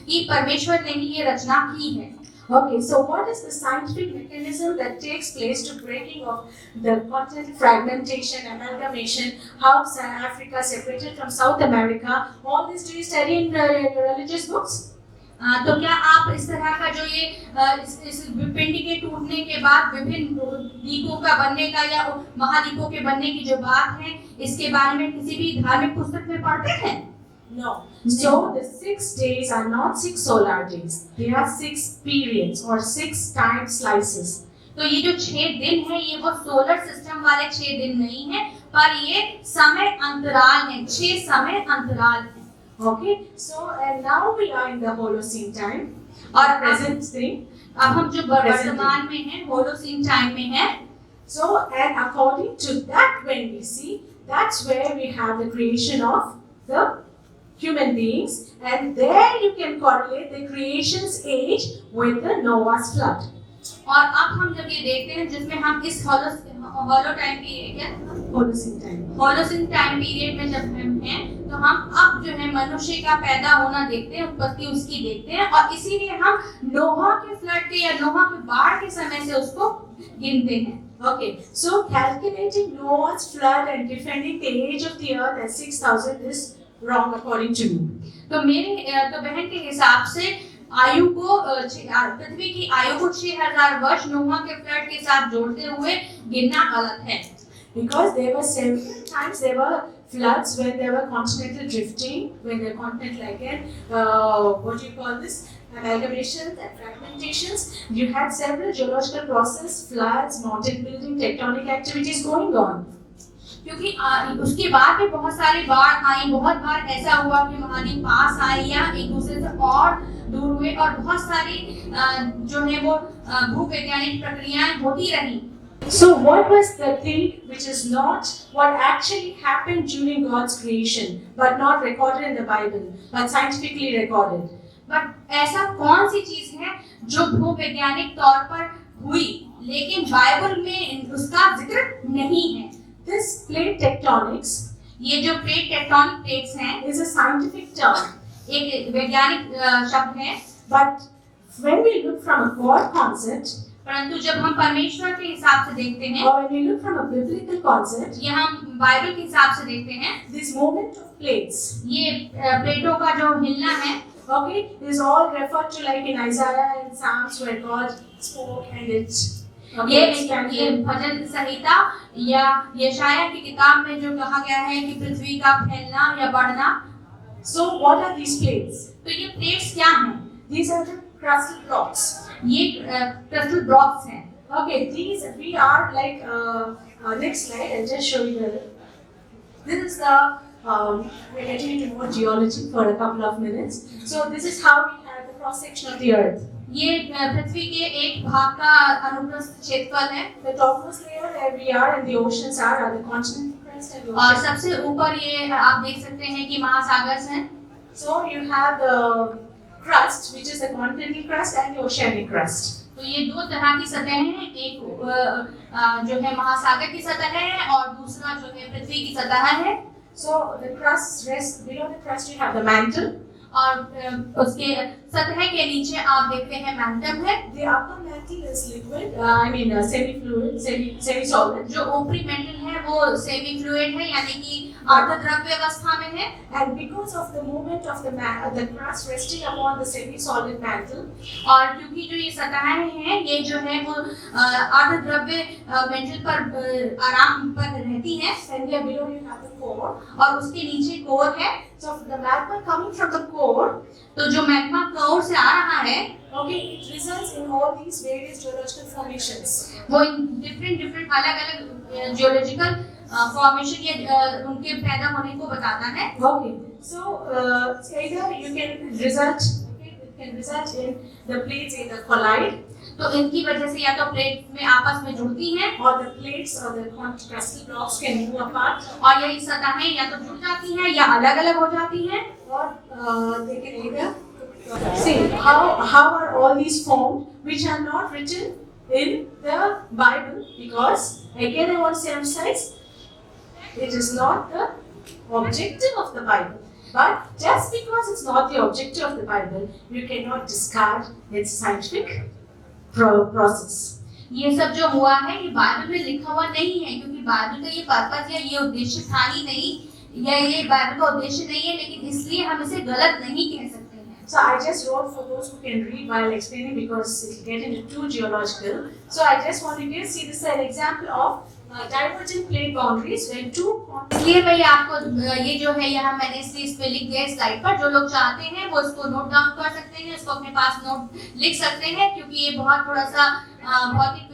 कि परमेश्वर ने ही ये रचना की है। Okay, so what is the scientific mechanism that takes place to breaking of the continental fragmentation, amalgamation, how Africa separated from South America? All this do you study in religious books? तो क्या आप इस तरह का जो ये इस पिंड के टूटने के बाद विभिन्न द्वीपों का बनने का या महाद्वीपों के बनने की जो बात है, इसके बारे में किसी भी धार्मिक पुस्तक में पढ़ते हैं? No. So the 6 days are not 6 solar days. They are 6 periods or 6 time slices. तो ये जो 6 दिन है ये वो सोलर सिस्टम वाले 6 दिन नहीं है, पर ये समय अंतराल है, 6 समय अंतराल है। Okay. So and now we are in the Holocene time or present thing. अब हम जो वर्तमान में हैं, होलोसीन टाइम में हैं। So and according to that, when we see, that's where we have the creation of the human beings, and there you can correlate the creation's age with the Noah's flood. और अब हम जब ये देखते हैं जिसमें हम इस होलो time period Holocene time period में जब हम हैं, तो हम अब जो है मनुष्य का पैदा होना देखते हैं, उत्पत्ति उसकी देखते हैं, और इसीलिए हम नोहा के फ्लड के या नोहा के बाढ़ के समय से उसको गिनते हैं। Okay, so calculating Noah's flood and defending the age of the earth at 6,000 is wrong according to me. तो बहन के हिसाब से आयु को पृथ्वी की आयु को 6000 वर्ष नोहा के फ्लड के साथ जोड़ते हुए गिनना गलत है। Because there were several times there were floods when there were continental drifting, when the continent what do you call this, amalgamations and fragmentations. You had several geological processes, floods, mountain building, tectonic activities going on. क्योंकि उसके बाद भी बहुत सारी बाढ़ आई, बहुत बार ऐसा हुआ कि महाद्वीप पास आए या एक दूसरे से और दूर हुए, और बहुत सारी जो है वो भूवैज्ञानिक प्रक्रियाएं होती रही। So what was the thing which is not what actually happened during God's creation, but not recorded in the Bible, but scientifically recorded? But ऐसा कौन सी चीज है जो भूवैज्ञानिक तौर पर हुई लेकिन बाइबल में उसका जिक्र नहीं है? This plate tectonics, ये जो प्लेट टेक्टोनिक प्लेट्स हैं, is a scientific term. एक वैज्ञानिक शब्द है। But when we look from a God concept, परंतु जब हम परमेश्वर के हिसाब से देखते हैं, or when we look from a biblical concept, या हम बाइबल के हिसाब से देखते हैं, this movement of plates, ये प्लेटों का जो हिलना है, okay, is all referred to like in Isaiah and Psalms where God spoke and it. ये भजन संहिता या यशाया की किताब में जो कहा गया है कि पृथ्वी का फैलना या बढ़ना। So what are these plates? तो ये प्लेट्स क्या हैं? These are the crustal blocks. ये crustal blocks हैं। Okay, these we are like next slide. I'll just show you the. This is the we're getting into more geology for a couple of minutes. So this is how we have the cross section of the earth. ये पृथ्वी के एक भाग का अनुप्रस्थ क्षेत्रफल है। The topmost layer where we are and the oceans are the continental crust and the और oceans. सबसे ऊपर ये आप देख सकते हैं कि महासागर हैं। So you have the crust, which is the continental crust and the oceanic crust. तो ये दो तरह की सतह हैं, एक जो है महासागर की सतह है और दूसरा जो है पृथ्वी की सतह है। So the crust rests below the crust. You have the mantle. और उसके सतह के नीचे आप देखते हैं मैंटम है। The upper mantle is liquid. Semi-fluid, semi-solid. जो ऊपरी मैंटल है वो सेमी फ्लूइड है, यानी कि अर्धद्रव्य अवस्था में है। And because of the movement of the crust resting upon the semi-solid mantle, और क्योंकि जो ये सतहें हैं ये जो है वो अर्धद्रव्य मैंटल पर आराम पर रहती हैं। and here below you have the core. और उसके नीचे कोर है। So the magma coming from the core, तो जो मैग्मा कोर से आ रहा है, okay, it results in all these various geological formations. वो डिफरेंट अलग-अलग जियोलॉजिकल फॉर्मेशन या उनके पैदा होने को बताता है। Okay, so either you can result, it can result in the plates either collide, तो इनकी वजह से या तो प्लेट में आपस में जुड़ती हैं, or the plates or the crustal blocks can move apart, और यही सतहें या तो जुड़ जाती हैं या अलग-अलग हो जाती हैं, or they can either see how are all these formed, which are not written in the Bible, because again I want to emphasize, it is not the objective of the Bible. But just because it's not the objective of the Bible, you cannot discard its scientific process. ये सब जो हुआ है ये Bible में लिखा हुआ नहीं है, क्योंकि बाइबल का ये पर्पस या ये उद्देश्य था ही नहीं, या ये बाइबल का उद्देश्य नहीं है, लेकिन इसलिए हम इसे गलत नहीं कह सकते हैं। So I just wrote for those who can read while explaining, because it will get into too geological. So I just want to see this as an example of divergent plate boundaries when two. इसलिए मैं आपको ये जो है यहाँ मैंने इस पे लिख दिया स्लाइड पर, जो लोग चाहते हैं वो इसको नोट डाउन कर सकते हैं, इसको अपने पास नोट लिख सकते हैं, क्योंकि ये बहुत थोड़ा सा भौतिक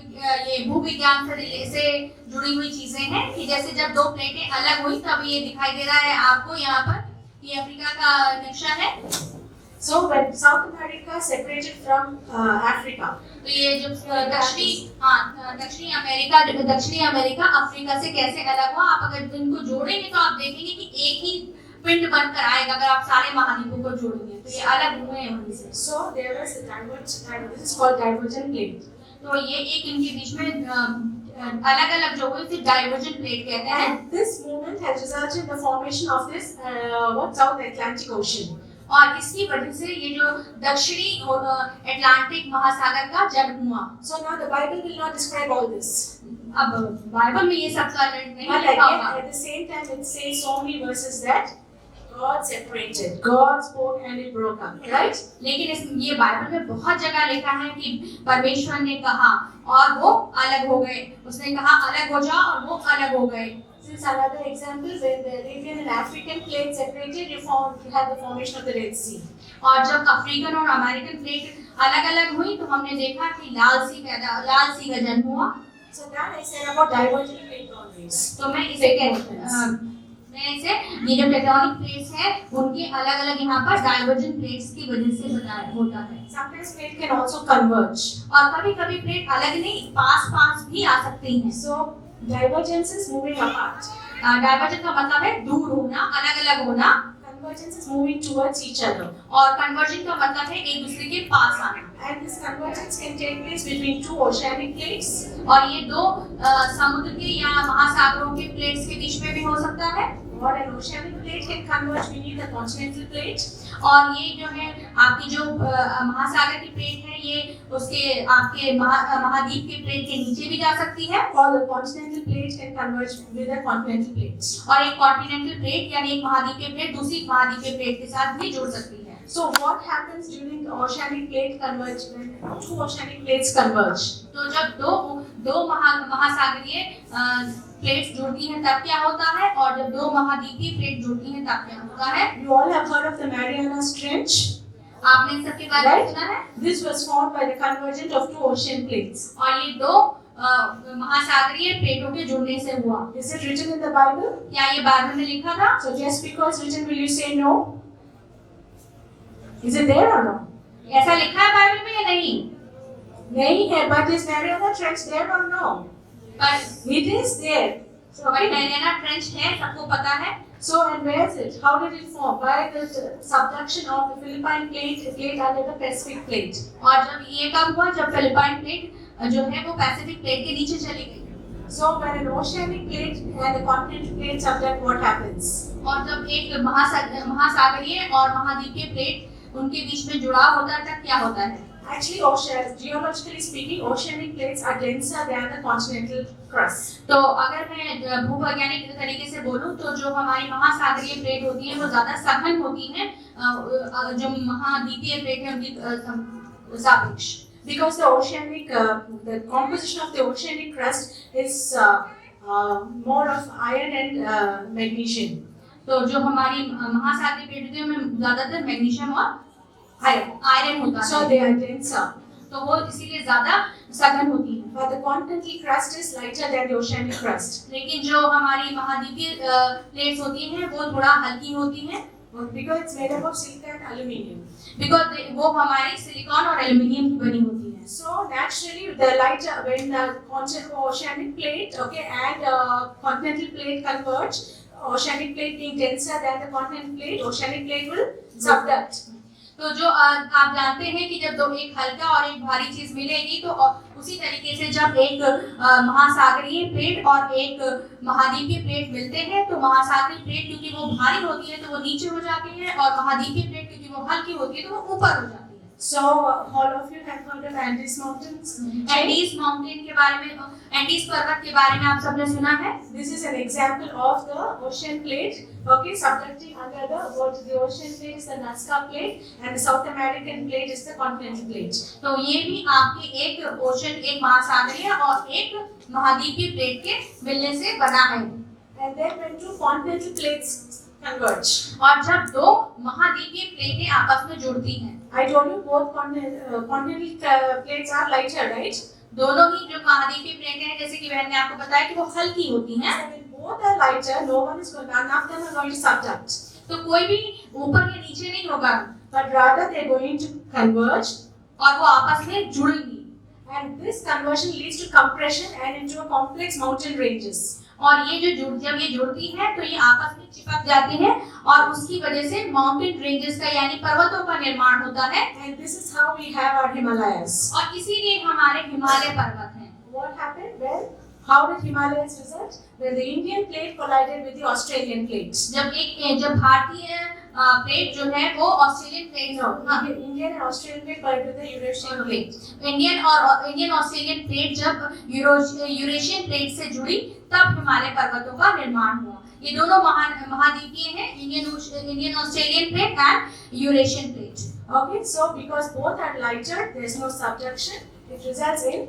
ये भूविज्ञान से जुड़ी हुई चीजें हैं कि जैसे जब दो प्लेटें अलग हुई तब ये दिखाई दे रहा है आपको यहाँ पर, ये अफ्रीका का नक्शा है। So when South America separated from Africa, तो ये जो दक्षिणी अमेरिका अफ्रीका से कैसे अलग हुआ, आप अगर इनको जोड़ेंगे तो आप देखेंगे कि एक ही पिंड बनकर आएगा अगर आप सारे महाद्वीपों को जोड़ेंगे, तो ये अलग हुए हैं वहीं से। So there was a divergent, this is called divergent plate. तो ये एक इनके बीच में अलग-अलग जो हुई थी डाइवर्जेंट प्लेट कहते हैं। And this movement has resulted in the formation of this South Atlantic Ocean. और इसकी वजह से ये जो दक्षिणी अटलांटिक महासागर का जन्म हुआ। So now the Bible will not describe all this. अब बाइबल में ये सब का नहीं But लिखा होगा। again, at the same time, it says so many verses that God separated, God spoke and it broke up, right? लेकिन ये बाइबल में बहुत जगह लिखा है कि परमेश्वर ने कहा और वो अलग हो गए, उसने कहा अलग हो जाओ और वो अलग हो गए। This is another example when the Arabian and African plates separated, you had the formation of the Red Sea. और जब अफ्रीकन और अमेरिकन प्लेट अलग-अलग हुई तो हमने देखा कि लाल सी का जन्म हुआ। So that I said about divergent plate boundaries. तो मैं इसे ये जो टेक्टोनिक प्लेट्स हैं उनके अलग-अलग यहाँ पर डाइवर्जेंट प्लेट्स की वजह से बताया होता है। Sometimes plate can also converge. और कभी-कभी प्लेट अलग नहीं पास-पास भी आ सकती हैं। So divergence is moving apart. Divergent का मतलब है दूर होना, अलग-अलग होना। Convergence is moving towards each other. और कन्वर्जन का मतलब है एक दूसरे के पास आना। And this convergence can take place between two oceanic plates. और ये दो समुद्र के या महासागरों के प्लेट्स के बीच में भी हो सकता है। Or an oceanic plate can converge beneath the continental plate. और ये जो है आपकी जो महासागर की प्लेट है ये उसके आपके महाद्वीप के प्लेट के नीचे भी जा सकती है। Or the continental plate can converge with the continental plates. और एक कॉन्टिनेंटल प्लेट यानी एक महाद्वीप की प्लेट दूसरी महाद्वीप के प्लेट के साथ भी जुड़ सकती है। So what happens during the oceanic plate converge when two oceanic plates converge? तो जब दो महासागरीय प्लेट्स जुड़ती हैं तब क्या होता है, और जब दो महाद्वीपीय प्लेट जुड़ती हैं तब क्या होता है। You all have heard of the Marianas Trench. आपने सबके बारे में सुना है। This was formed by the convergence of two ocean plates. और ये दो महासागरीय प्लेटों के जुड़ने से हुआ। Is it written in the Bible? क्या ये बाइबल में लिखा था? So just because written, will you say no? Is it there or no? ऐसा लिखा है बाइबल में या नहीं? नहीं है, but is Mariana Trench there or no? पर It is there. So Mariana trench है, सबको पता है। So and where is it? How did it form? By the subduction of the Philippine plate under the Pacific plate. और जब ये कब हुआ, जब फिलिपाइन प्लेट जो है वो पैसिफिक प्लेट के नीचे चली गई। So when an oceanic plate and a continental plate subduct, what happens? और जब एक महासागरीय और महाद्वीपीय प्लेट उनके बीच में जुड़ाव होता है तब क्या होता है? Actually, geologically speaking, oceanic plates are denser than the continental crust. तो अगर मैं भूवैज्ञानिक तरीके से बोलूं तो जो हमारी महासागरीय प्लेट होती है वो ज्यादा सघन होती है जो महाद्वीपीय प्लेट है उनकी सापेक्ष। Because the oceanic, the composition of the oceanic crust is more of iron and magnesium. तो जो हमारी महासागरीय प्लेट होती है उनमें ज्यादातर मैग्नीशियम और आयरन होता है। So they are denser. तो वो इसीलिए ज्यादा सघन होती है। But the continental crust is lighter than the oceanic crust. लेकिन जो हमारी महाद्वीपीय प्लेट्स होती हैं वो थोड़ा हल्की होती हैं। Because it's made up of silica and aluminium. Because वो हमारी सिलिकॉन और एल्युमिनियम की बनी होती है। So naturally, the lighter when the oceanic plate, okay, and continental plate converge, oceanic plate being denser than the continental plate, oceanic plate will subduct. तो जो आप जानते हैं कि जब दो एक हल्का और एक भारी चीज मिलेगी तो उसी तरीके से जब एक महासागरीय प्लेट और एक महाद्वीपीय प्लेट मिलते हैं तो महासागरीय प्लेट क्योंकि वो भारी होती है तो वो नीचे हो जाती है और महाद्वीपीय प्लेट क्योंकि वो हल्की होती है तो वो ऊपर हो जाती है। So all of you have heard of Andes Mountains. Andes mountain के बारे में, एंडीज पर्वत के बारे में आप सबने सुना है। This is an example of the ocean plate, okay, subducting under the ocean plate is the Nazca plate and the South American plate is the continental plate. तो ये भी आपके एक ओशन, एक महासागरीय और एक महाद्वीपीय प्लेट के मिलने से बना है। And then when two continental plates converge, और जब दो महाद्वीपीय प्लेटें आपस में जुड़ती हैं, I told you both continental plates are lighter, right? दोनों ही जो महाद्वीपीय प्लेटें हैं जैसे कि बहन ने आपको बताया कि वो हल्की होती हैं। So when both are lighter, no one is going, none of them are going to subduct. तो कोई भी ऊपर या नीचे नहीं होगा, But rather they are going to converge, और वो आपस में जुड़ेंगी। and this conversion leads to compression and into a complex mountain ranges. और ये जो जब ये जुड़ती है तो ये आपस में चिपक जाती है और उसकी वजह से माउंटेन रेंजेस का यानी पर्वतों का निर्माण होता है। And this is how we have our Himalayas. और इसीलिए हमारे हिमालय पर्वत हैं। What happened? Well, how did Himalayas result? When the Indian plate collided with the Australian plate. जब भारतीय प्लेट जो है वो Australian plate, Indian and Australian plate collided with the Eurasian plate. Indian Australian plate जब Eurasian plate से जुड़ी तब हिमालय पर्वतों का निर्माण हुआ। ये दोनों महाद्वीपीय हैं, Indian Australian plate and Eurasian plate. Okay, so because both are lighter, there is no subduction. It results in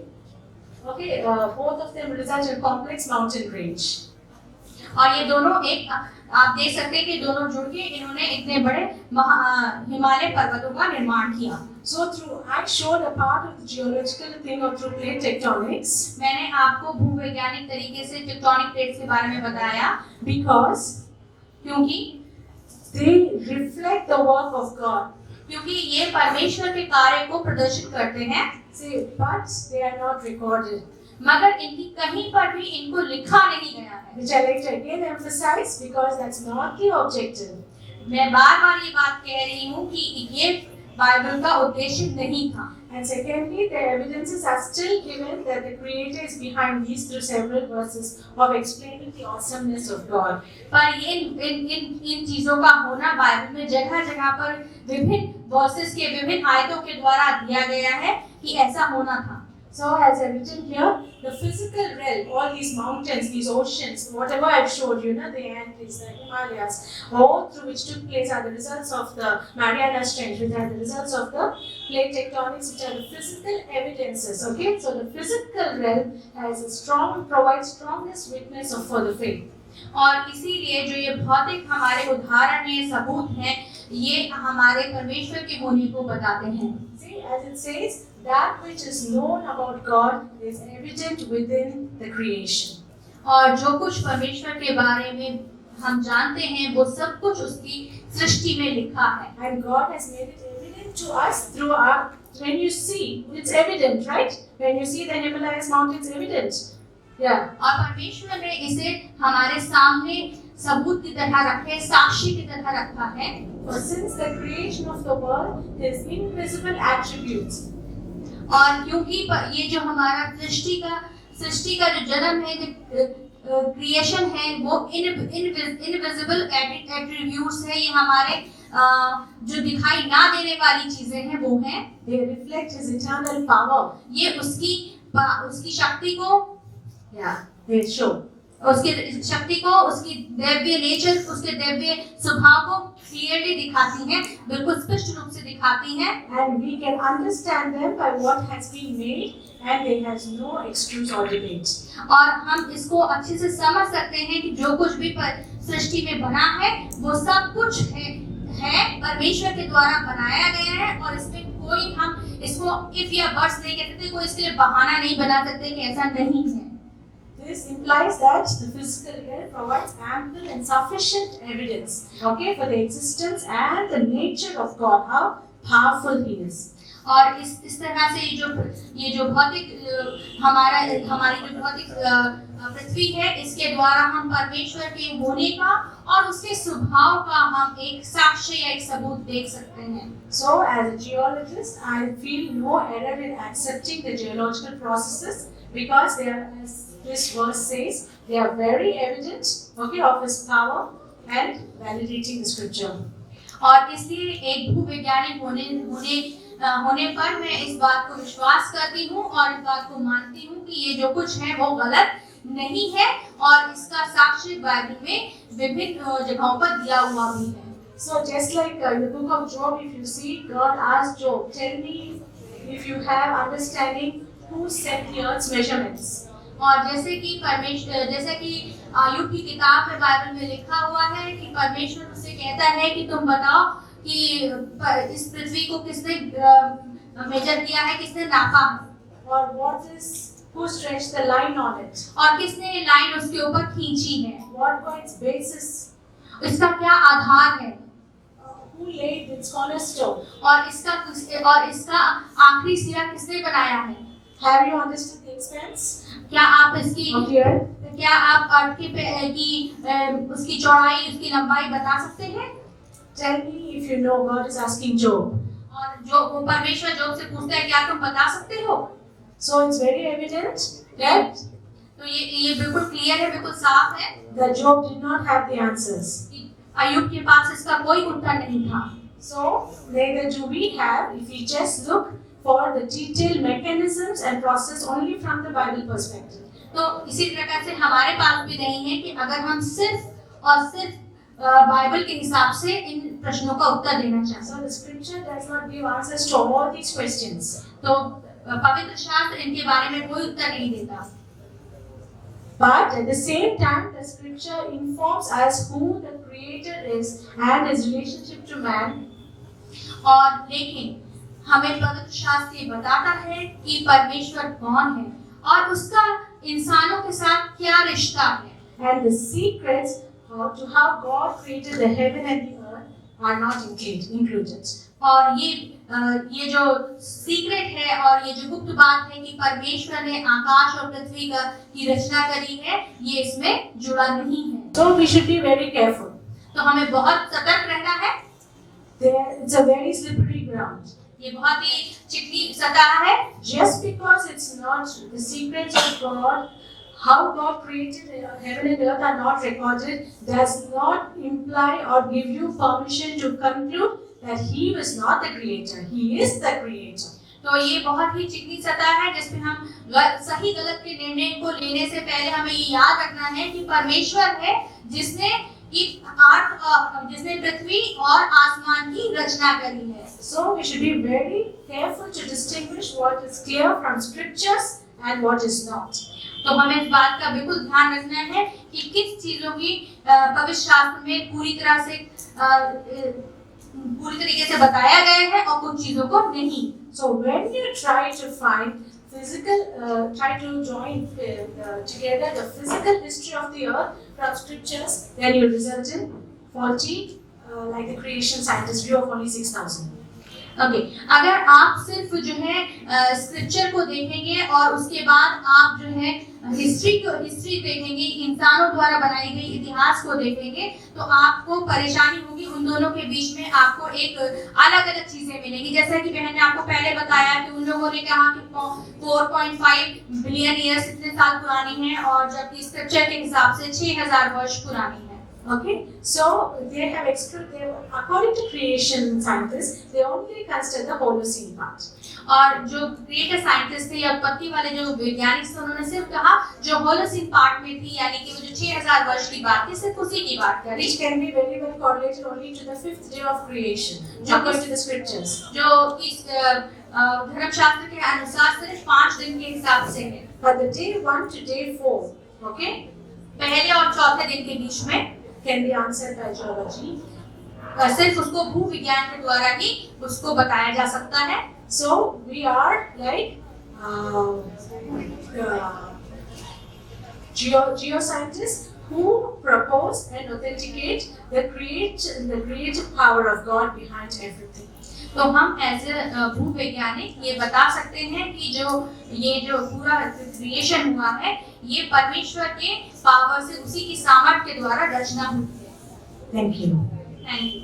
both of them result in complex mountain range. और ये दोनों एक आप देख सकते हैं कि दोनों जुड़ के इन्होंने इतने बड़े हिमालय पर्वतों का निर्माण किया। So I showed a part of the geological thing of through plate tectonics. मैंने आपको भूवैज्ञानिक तरीके से टेक्टोनिक प्लेट्स के बारे में बताया Because क्योंकि they reflect the work of God. क्योंकि ये परमेश्वर के कार्य को प्रदर्शित करते हैं। See, but they are not recorded. मगर इनकी कहीं पर भी इनको लिखा नहीं गया है। Which I like to again emphasize because that's not the objective. मैं बार-बार ये बात कह रही हूँ कि ये बाइबल का उद्देश्य नहीं था। And secondly, the evidences are still given that the Creator is behind these through several verses of explaining the awesomeness of God. पर ये इन चीजों का होना बाइबल में जगह-जगह पर विभिन्न वर्सेस के विभिन्न आयतों के द्वारा दिया गया है कि ऐसा होना था। So as I written here, the physical realm, all these mountains, these oceans, whatever I've showed you, the Andes, the Himalayas, all through which took place are the results of the Mariana Trench, which are the results of the plate tectonics, which are the physical evidences. Okay, so the physical realm provides strongest witness for the faith. और इसीलिए जो ये भौतिक हमारे उदाहरण हैं, सबूत हैं, ये हमारे परमेश्वर के होने को बताते हैं। See, as it says, that which is known about God is evident within the creation. और जो कुछ परमेश्वर के बारे में हम जानते हैं, वो सब कुछ उसकी सृष्टि में लिखा है। And God has made it evident to us through our. When you see, it's evident, right? When you see the Himalayas mountains, evident. Yeah. और परमेश्वर ने इसे हमारे सामने सबूत की तरह रखे, साक्षी की तरह रखा है। For since the creation of the world, His invisible attributes. और क्योंकि ये जो हमारा सृष्टि का जो जन्म है, जो क्रिएशन है, वो इनविजिबल एट्रीब्यूट्स है। ये हमारे जो दिखाई ना देने वाली चीजें हैं वो हैं। They reflect His eternal power. ये उसकी शक्ति को, They show. उसकी शक्ति को, उसकी दिव्य नेचर, उसके दिव्य स्वभाव को क्लियरली दिखाती हैं, बिल्कुल स्पष्ट रूप से दिखाती हैं। And we can understand them by what has been made, and there has no excuse or debate. और हम इसको अच्छे से समझ सकते हैं कि जो कुछ भी सृष्टि में बना है वो सब कुछ है परमेश्वर के द्वारा बनाया गया है, और इसमें कोई हम इसको इफ या बट्स नहीं कह सकते, कोई इसके लिए बहाना नहीं बना सकते कि ऐसा नहीं है। This implies that the physical realm provides ample and sufficient evidence, okay, for the existence and the nature of God, how powerful He is. और इस तरह से ये जो भौतिक हमारी जो भौतिक पृथ्वी है, इसके द्वारा हम परमेश्वर के होने का और उसके स्वभाव का हम एक साक्ष्य या एक सबूत देख सकते हैं। So, as a geologist, I feel no error in accepting the geological processes, because they are, as this verse says, they are very evident, okay, of His power and validating the Scripture. और इसलिए एक भूवैज्ञानिक होने पर मैं इस बात को विश्वास करती हूँ और इस बात को मानती हूँ कि ये जो कुछ है वो गलत नहीं है, और इसका साक्ष्य बाइबल में विभिन्न जगहों पर दिया हुआ भी है। So just like in the book of Job, if you see, God asked Job, tell me if you have understanding, who set the earth's measurements. और जैसे कि आयुब की किताब में बाइबल में लिखा हुआ है कि परमेश्वर उससे कहता है कि तुम बताओ कि इस पृथ्वी को किसने मेजर किया है, किसने नापा है, और who stretched the line on it, और किसने लाइन उसके ऊपर खींची है, what was its basis, इसका क्या आधार है, who laid its cornerstone, और इसका आखिरी सिरा किसने बनाया है। Have you understood the expanse? क्या आप इसकी Here. क्या आप अर्थ की उसकी चौड़ाई, उसकी लंबाई बता सकते हैं? Tell me if you know. God is asking Job. और जो परमेश्वर जोब से पूछता है, क्या तुम बता सकते हो? So it's very evident that तो ये बिल्कुल क्लियर है, बिल्कुल साफ है that Job did not have the answers. अय्यूब के पास इसका कोई उत्तर नहीं था। So neither do we have if we just look for the detailed mechanisms and process only from the Bible perspective. तो इसी प्रकार से हमारे पास भी नहीं है कि अगर हम सिर्फ और सिर्फ बाइबल के हिसाब से इन प्रश्नों का उत्तर देना चाहते हैं। So the scripture does not give answers to all these questions. तो पवित्र शास्त्र इनके बारे में कोई उत्तर नहीं देता। But at the same time, the scripture informs us who the Creator is and His relationship to man. और लेकिन हमें पवित्र शास्त्र ये बताता है कि परमेश्वर कौन है और उसका इंसानों के साथ क्या रिश्ता है। And the secrets to how God created the heaven and the earth are not included. और ये जो सीक्रेट है और ये जो गुप्त बात है कि परमेश्वर ने आकाश और पृथ्वी की रचना करी है, ये इसमें जुड़ा नहीं है। So we should be very careful. तो हमें बहुत सतर्क रहना है। It's a very slippery ground. ये बहुत ही चिकनी सतह है। Just because it's not the secrets of God, how God created heaven and earth are not recorded, does not imply or give you permission to conclude that He was not the creator. He is the creator. तो ये बहुत ही चिकनी सतह है जिसमें हम सही गलत के निर्णय को लेने से पहले हमें ये याद रखना है कि परमेश्वर है जिसने पृथ्वी और आसमान की रचना करी है। So we should be very careful to distinguish what is clear from scriptures and what is not. तो हमें इस बात का बिल्कुल ध्यान रखना है कि किस चीजों की पवित्र शास्त्र में पूरी तरीके से बताया गया है और कुछ चीजों को नहीं। So when you try to find try to join together the physical history of the earth from scriptures, then you result in faulty, like the creation scientist view of only 6,000. Okay, अगर आप सिर्फ जो है scripture को देखेंगे और उसके बाद आप जो है हिस्ट्री देखेंगे, इंसानों द्वारा बनाई गई इतिहास को देखेंगे, तो आपको परेशानी होगी। उन दोनों के बीच में आपको एक अलग अलग चीजें मिलेंगी। जैसा कि बहन ने आपको पहले बताया कि उन लोगों ने कहा कि 4.5 बिलियन ईयर्स इतने साल पुरानी है, और जबकि स्क्रिप्चर के हिसाब से 6000 वर्ष पुरानी है। Okay, so they have according to creation scientists, they only consider the Holocene part. और जो क्रिएटर साइंटिस्ट थे या उत्पत्ति वाले जो वैज्ञानिक थे, उन्होंने सिर्फ कहा जो होलोसीन पार्ट में थी, यानी कि वो जो 6000 वर्ष की बात थी, सिर्फ उसी की बात करी। Which can be very well correlated only to the 5th day of creation, according to the scriptures. जो इस धर्मशास्त्र के अनुसार सिर्फ 5 दिन के हिसाब से है। But the day 1 to day 4, okay, पहले और चौथे दिन के बीच में can be answered by geology. सिर्फ उसको भूविज्ञान के द्वारा ही उसको बताया जा सकता है। So we are like geoscientists who propose and authenticate the creative power of God behind everything. तो हम एज ए भूवैज्ञानिक ये बता सकते हैं कि ये जो पूरा क्रिएशन हुआ है, ये परमेश्वर के पावर से, उसी की सामर्थ्य के द्वारा रचना हुई है। Thank you. Thank you.